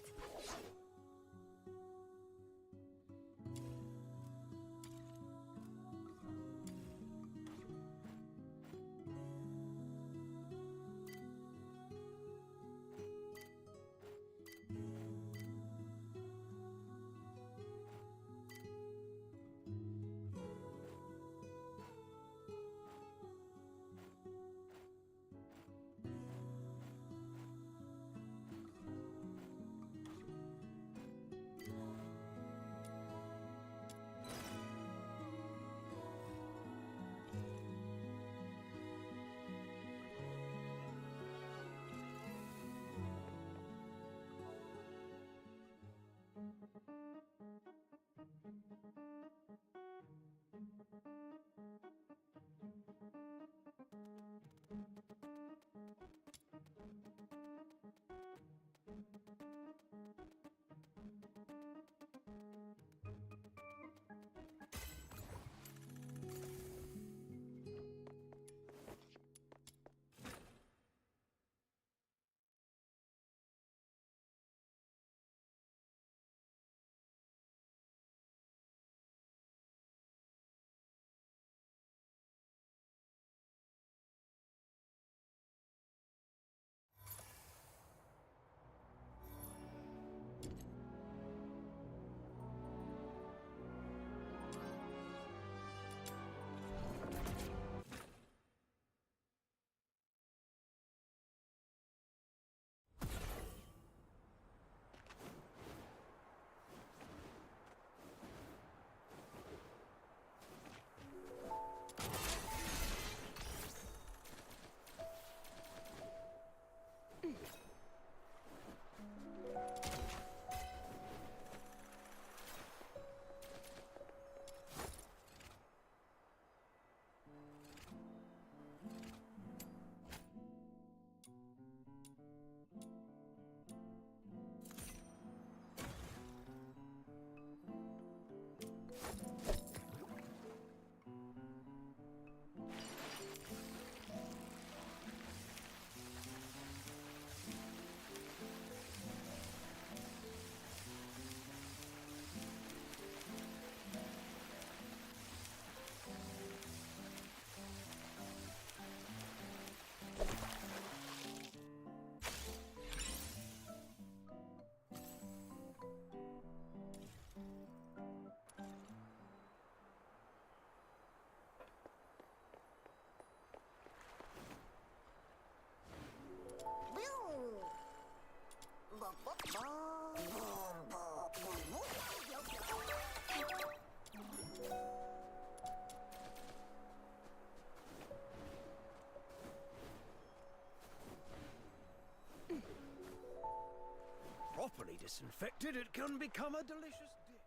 disinfected, it can become a delicious dish.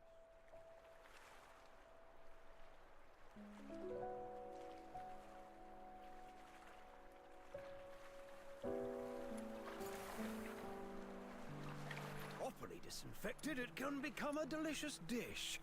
Properly disinfected, it can become a delicious dish.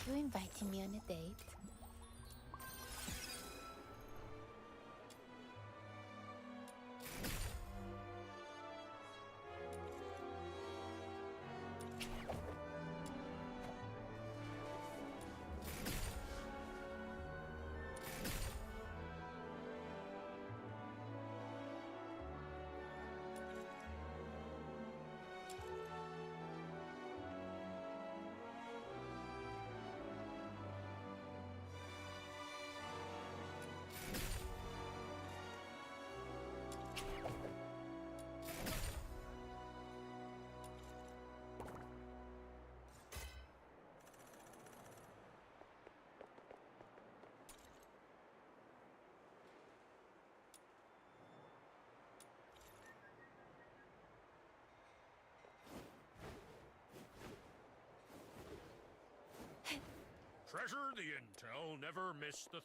You inviting me on a date? Treasure the intel, never miss the...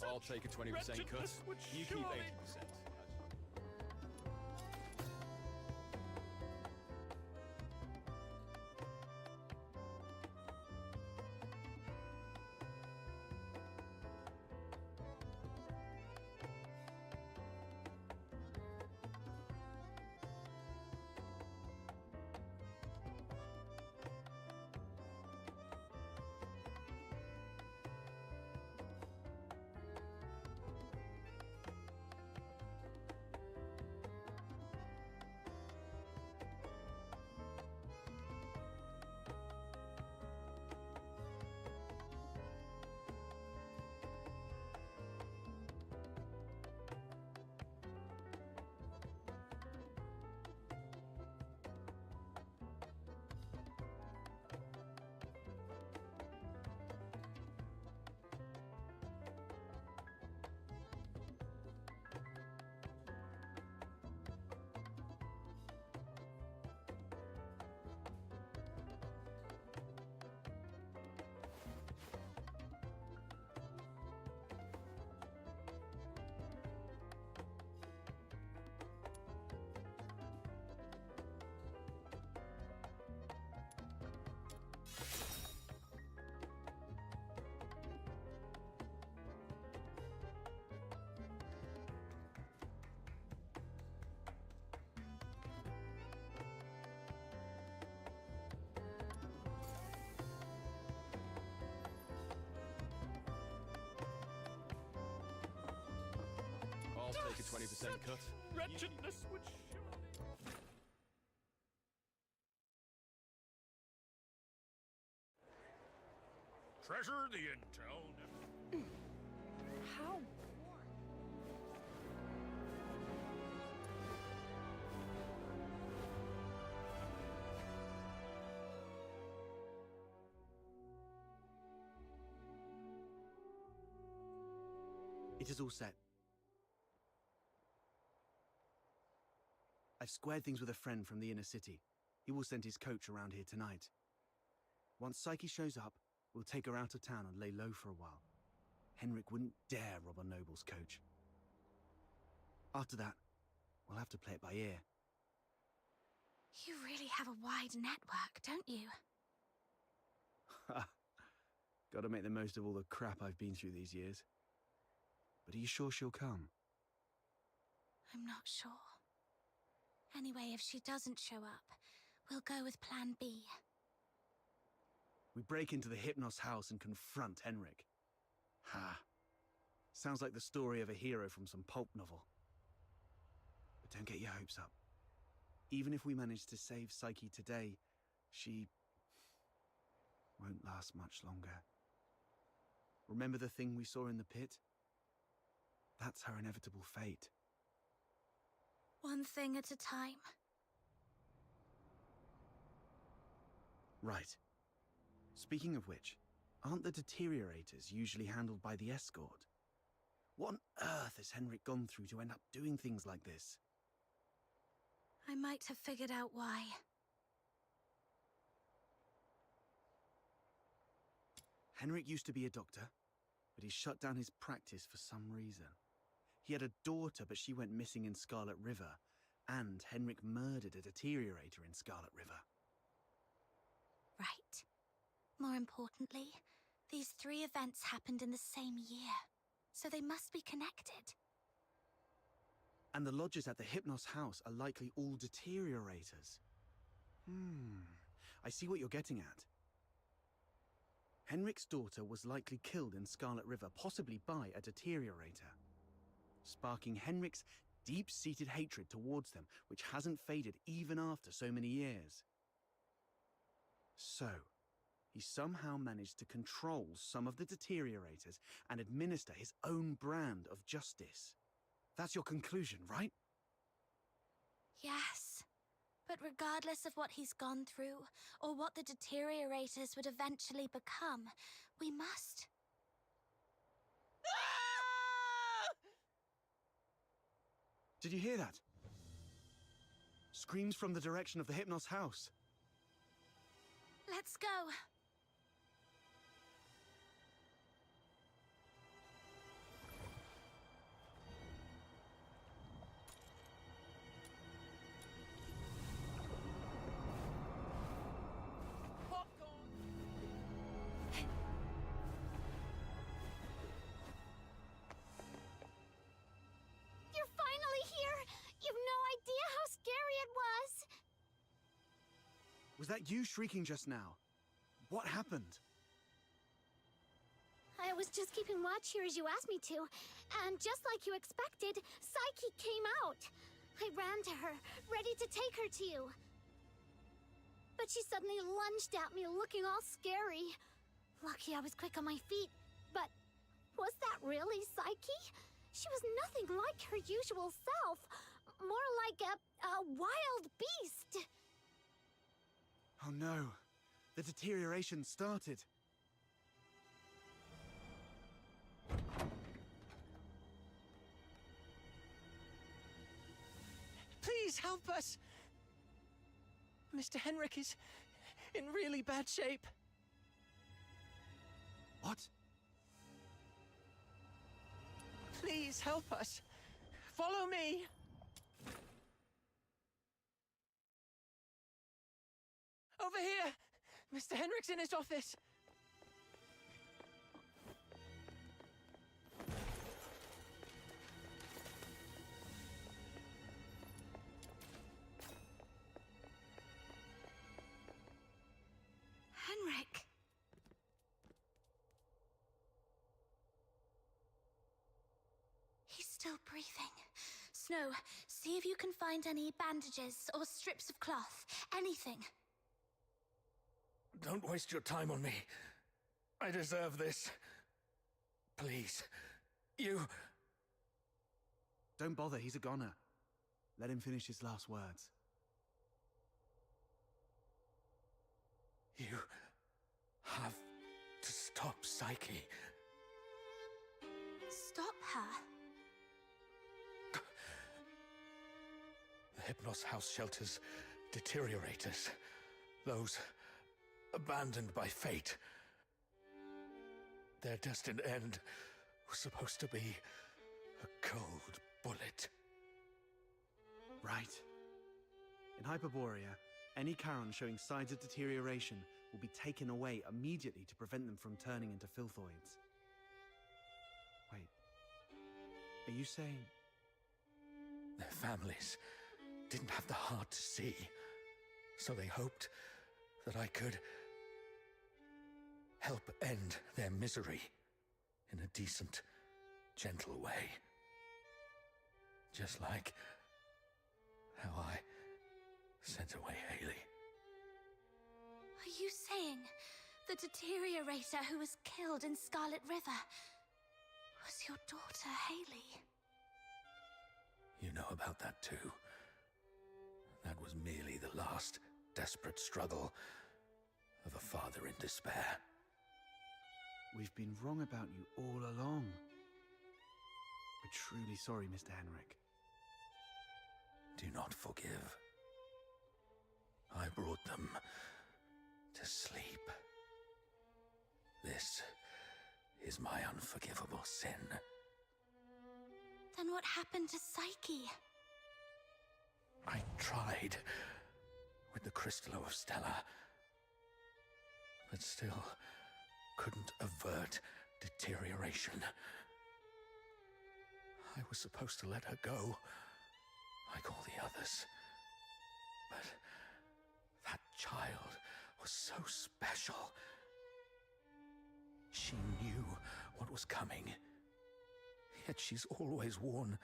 I'll take a 20% cut. You keep 80%. I'll take a 20% cut. Wretchedness would surely... Treasure the intel, never... How? It is all set. I've squared things with a friend from the inner city. He will send his coach around here tonight. Once Psyche shows up, we'll take her out of town and lay low for a while. Henrik wouldn't dare rob a noble's coach. After that, we'll have to play it by ear. You really have a wide network, don't you? Ha! Gotta make the most of all the crap I've been through these years. But are you sure she'll come? I'm not sure. Anyway, if she doesn't show up, we'll go with Plan B. We break into the Hypnos house and confront Henrik. Ha! Sounds like the story of a hero from some pulp novel. But don't get your hopes up. Even if we manage to save Psyche today, she won't last much longer. Remember the thing we saw in the pit? That's her inevitable fate. One thing at a time. Right. Speaking of which, aren't the deteriorators usually handled by the escort? What on earth has Henrik gone through to end up doing things like this? I might have figured out why. Henrik used to be a doctor, but he shut down his practice for some reason. He had a daughter, but she went missing in Scarlet River, and Henrik murdered a deteriorator in Scarlet River. Right. More importantly, these 3 events happened in the same year, so they must be connected. And the lodgers at the Hypnos house are likely all deteriorators. I see what you're getting at. Henrik's daughter was likely killed in Scarlet River, possibly by a deteriorator, sparking Henrik's deep-seated hatred towards them, which hasn't faded even after so many years. So, he somehow managed to control some of the deteriorators and administer his own brand of justice. That's your conclusion, right? Yes. But regardless of what he's gone through, or what the deteriorators would eventually become, we must. Did you hear that? Screams from the direction of the Hypnos house. Let's go. You're finally here! You've no idea how scary it was! Was that you shrieking just now? What happened? I was just keeping watch here as you asked me to, and just like you expected, Psyche came out. I ran to her, ready to take her to you. But she suddenly lunged at me, looking all scary. Lucky I was quick on my feet, but was that really Psyche? She was nothing like her usual self, more like a wild beast. Oh no, the deterioration started. Please help us! Mr. Henrik is in really bad shape. What? Please help us. Follow me. Over here! Mr. Henrik's in his office. Henrik. He's still breathing. Snow, see if you can find any bandages or strips of cloth. Anything. Don't waste your time on me. I deserve this. Please. You... Don't bother, he's a goner. Let him finish his last words. You have to stop Psyche. Stop her. The Hypnos house shelters deteriorators. Those abandoned by fate. Their destined end was supposed to be a cold bullet. Right. In Hyperborea, any Charon showing signs of deterioration will be taken away immediately to prevent them from turning into filthoids. Wait. Are you saying... Their families didn't have the heart to see, so they hoped that I could help end their misery in a decent, gentle way. Just like how I sent away Haley. Are you saying the deteriorator who was killed in Scarlet River was your daughter, Haley? You know about that too. That was merely the last desperate struggle of a father in despair. We've been wrong about you all along. We're truly sorry, Mr. Henrik. Do not forgive. I brought them to sleep. This is my unforgivable sin. Then what happened to Psyche? I tried with the Crystallo of Stella, but still couldn't avert deterioration. I was supposed to let her go, like all the others. But that child was so special. She knew what was coming, yet she's always worn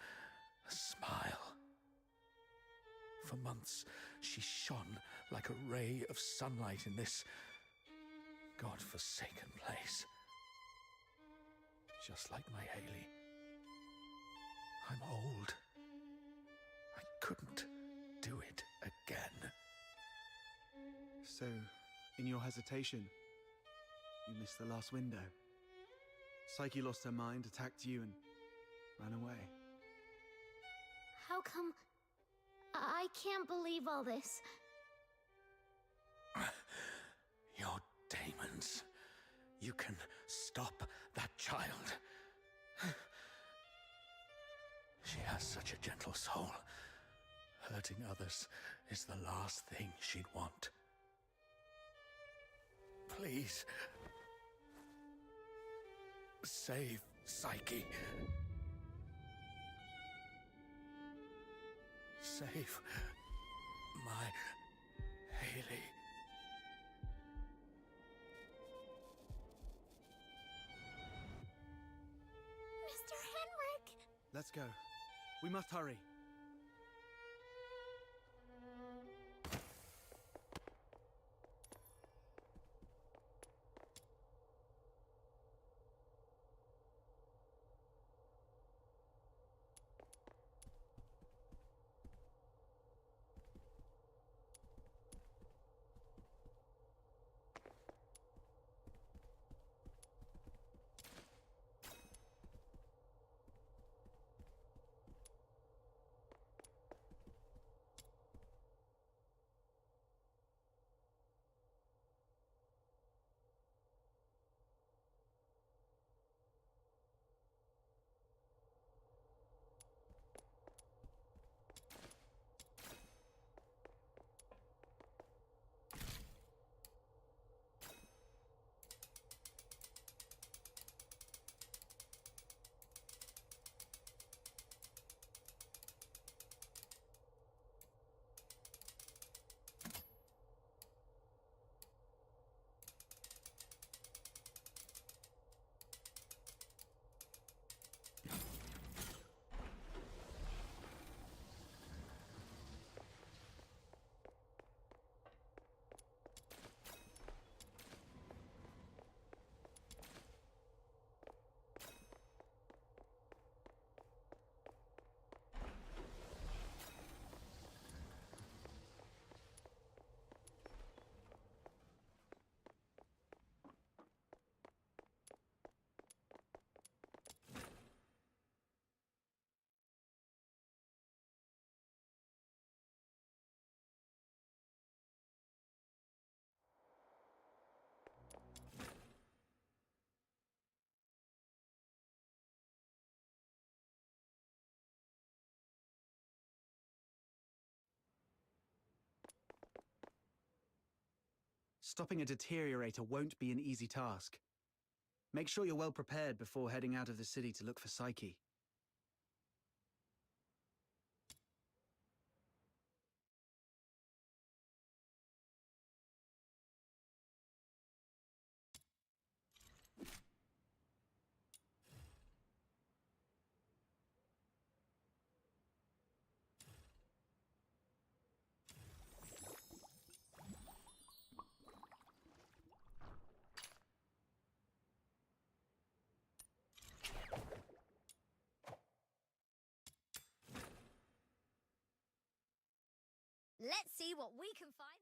a smile. For months, she shone like a ray of sunlight in this God-forsaken place. Just like my Haley. I'm old. I couldn't do it again. So, in your hesitation, you missed the last window. Psyche lost her mind, attacked you, and ran away. How come... I can't believe all this. Your demons. You can stop that child. She has such a gentle soul. Hurting others is the last thing she'd want. Please. Save Psyche. Save my Haley. Mr. Henrik! Let's go. We must hurry. Stopping a deteriorator won't be an easy task. Make sure you're well prepared before heading out of the city to look for Psyche. Let's see what we can find.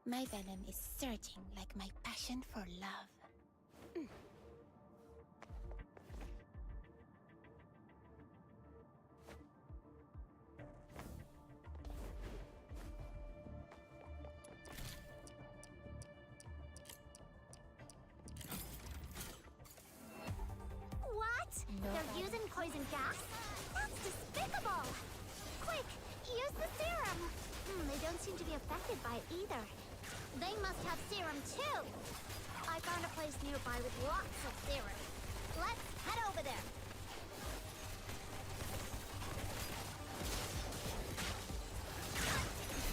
My venom is surging like my passion for love. they don't seem to be affected by it either. They must have serum too! I found a place nearby with lots of serum. Let's head over there!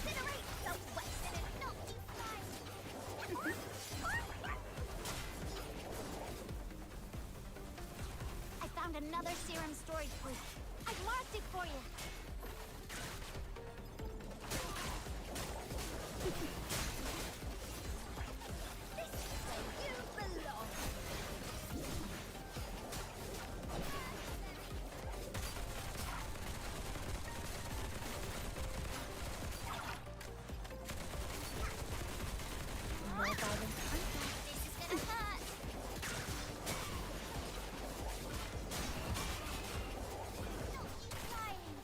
Incinerate the west and not define! I found another serum storage point. I've marked it for you. This is where you belong. No violent contact. This is gonna hurt. Don't keep flying. This is where you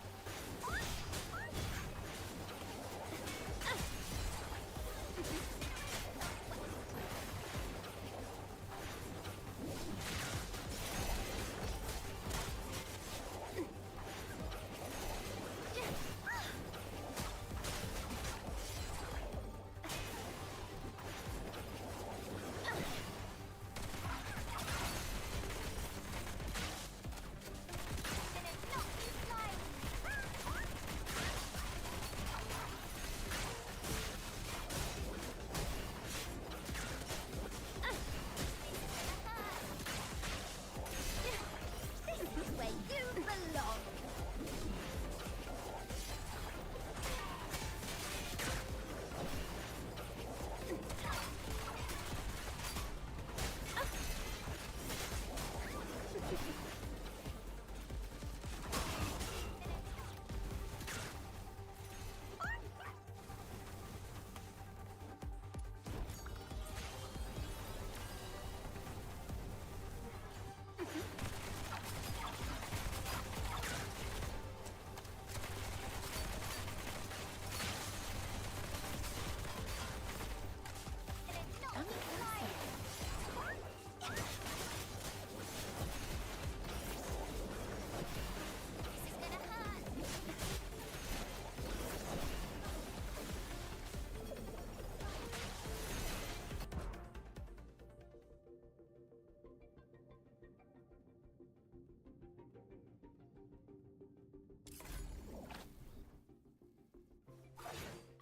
belong.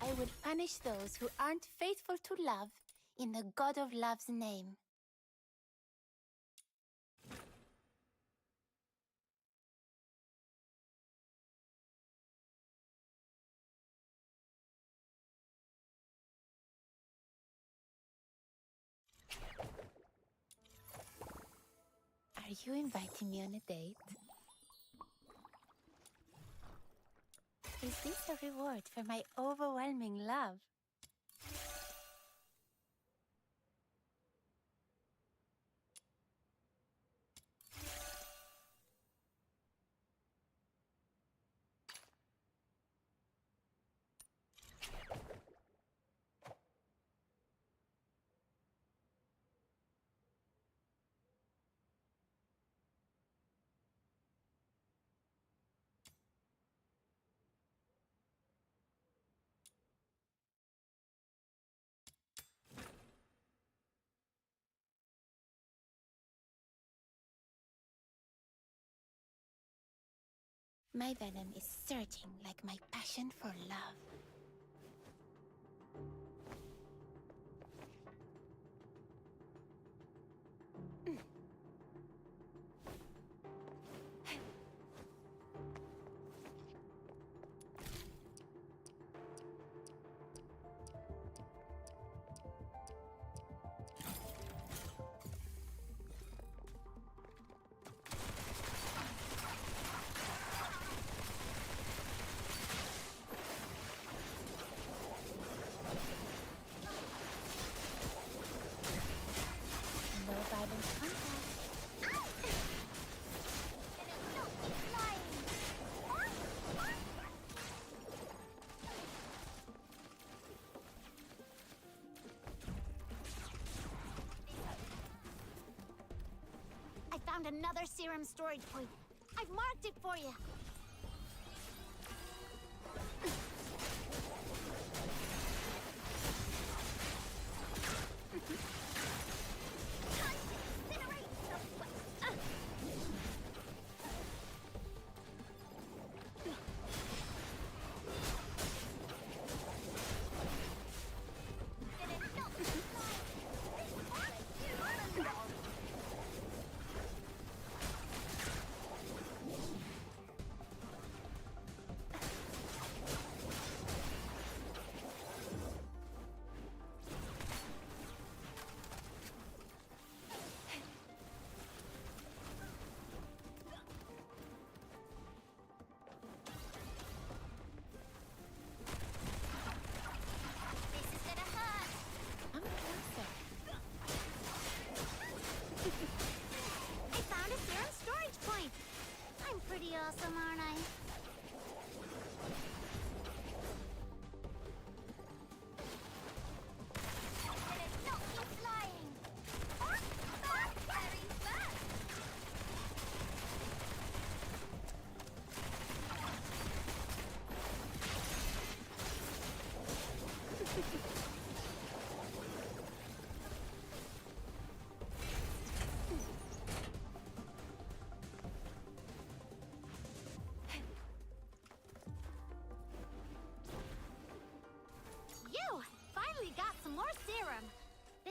I would punish those who aren't faithful to love in the God of Love's name. Are you inviting me on a date? Is this a reward for my overwhelming love? My venom is surging like my passion for love. No violent contact. I found another serum storage point. I've marked it for you.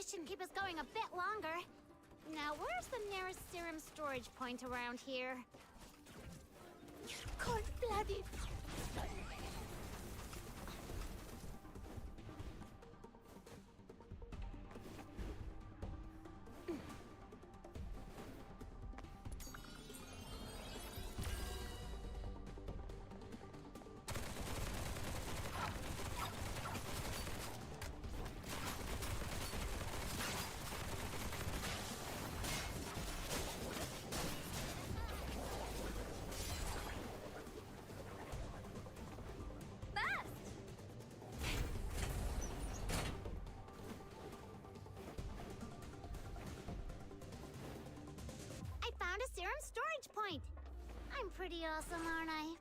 This should keep us going a bit longer. Now, where's the nearest serum storage point around here? You're cold-blooded. I found a serum storage point. I'm pretty awesome, aren't I?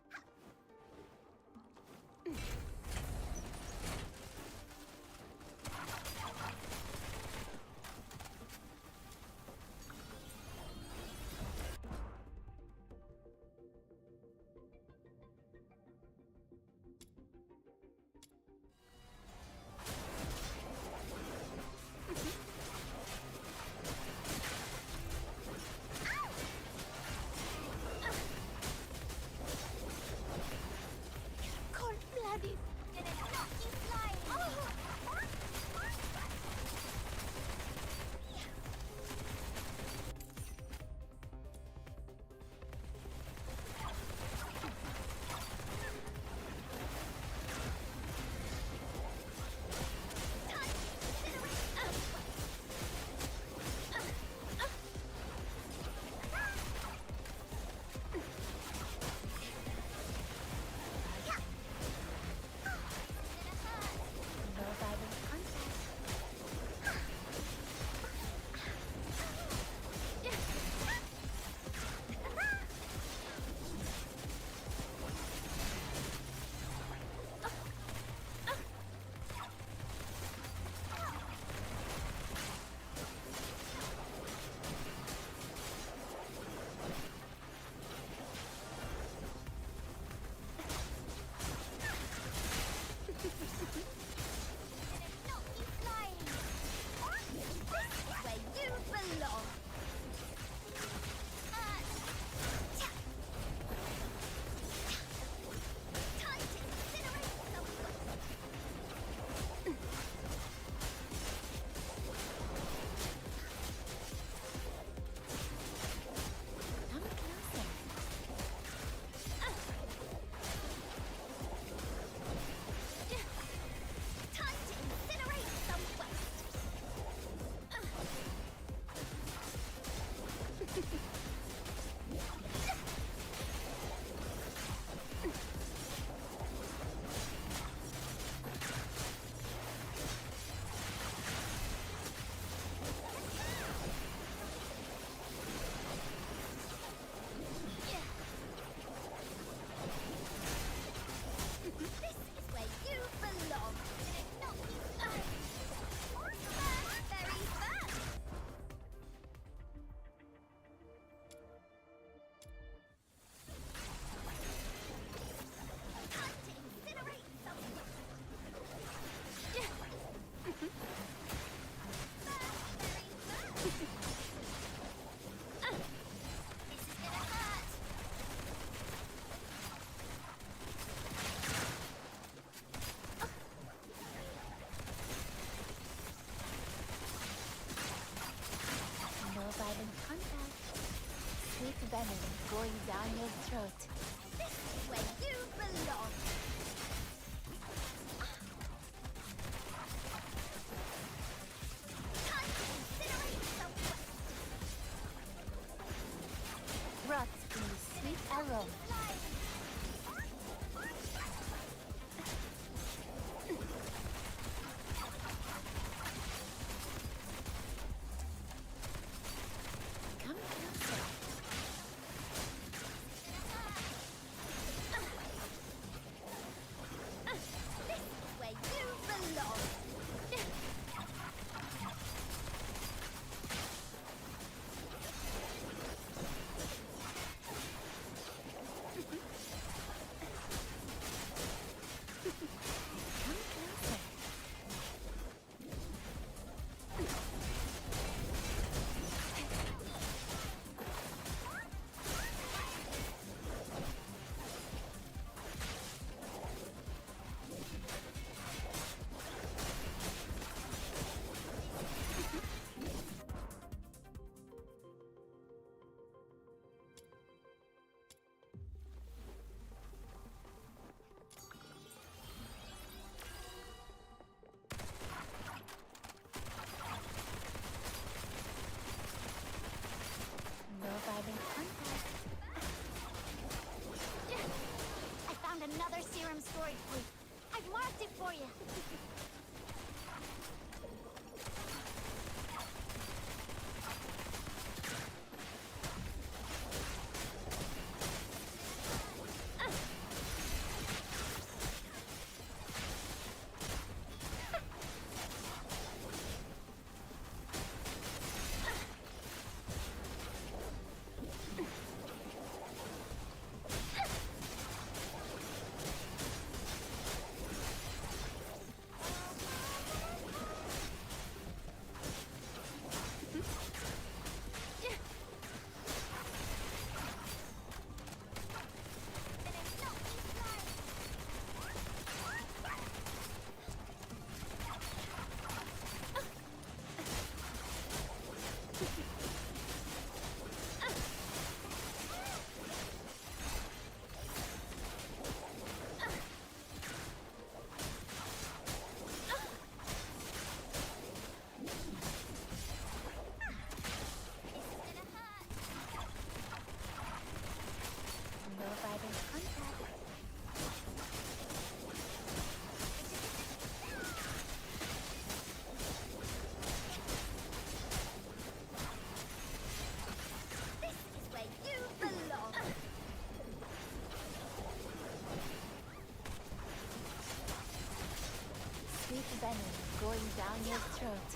sweet venom going down your throat.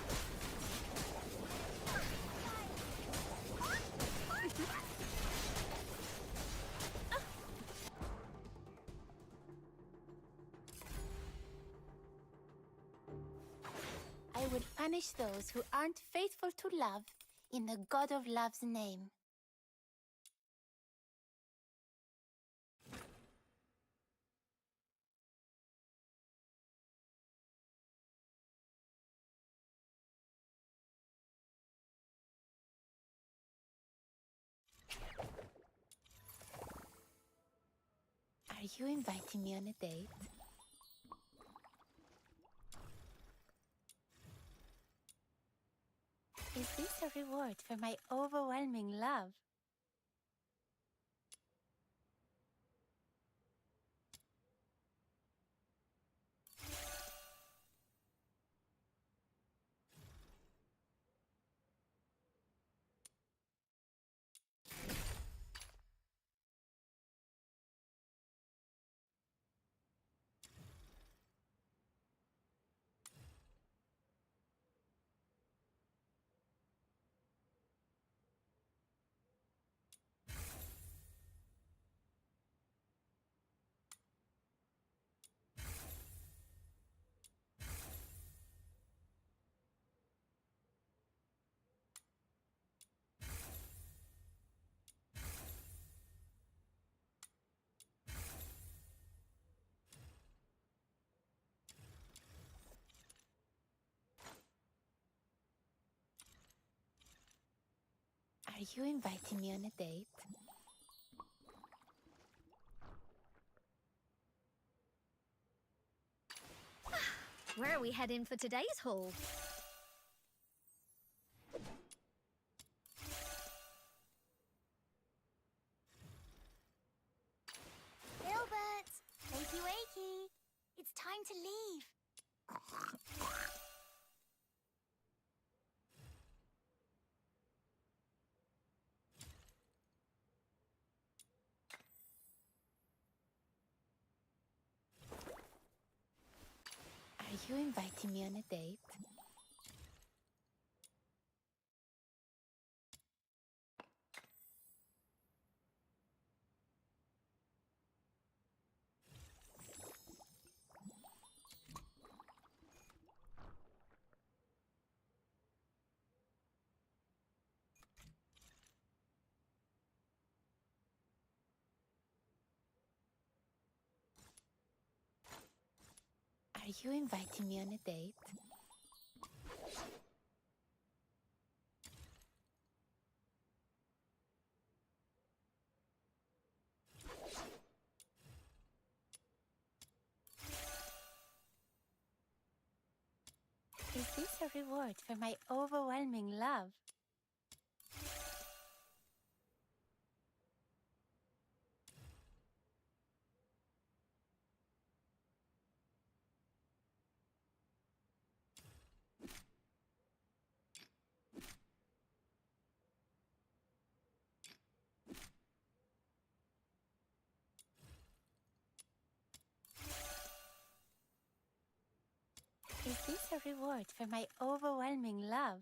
I would punish those who aren't faithful to love in the God of Love's name. Are you inviting me on a date? Is this a reward for my overwhelming love? Are you inviting me on a date? Where are we heading for today's haul? Gilbert! Wakey wakey! It's time to leave. Are you inviting me on a date? Are you inviting me on a date? Is this a reward for my overwhelming love? Is this a reward for my overwhelming love?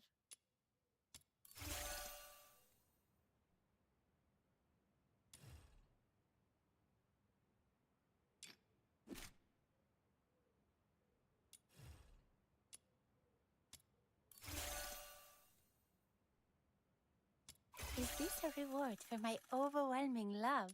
Is this a reward for my overwhelming love?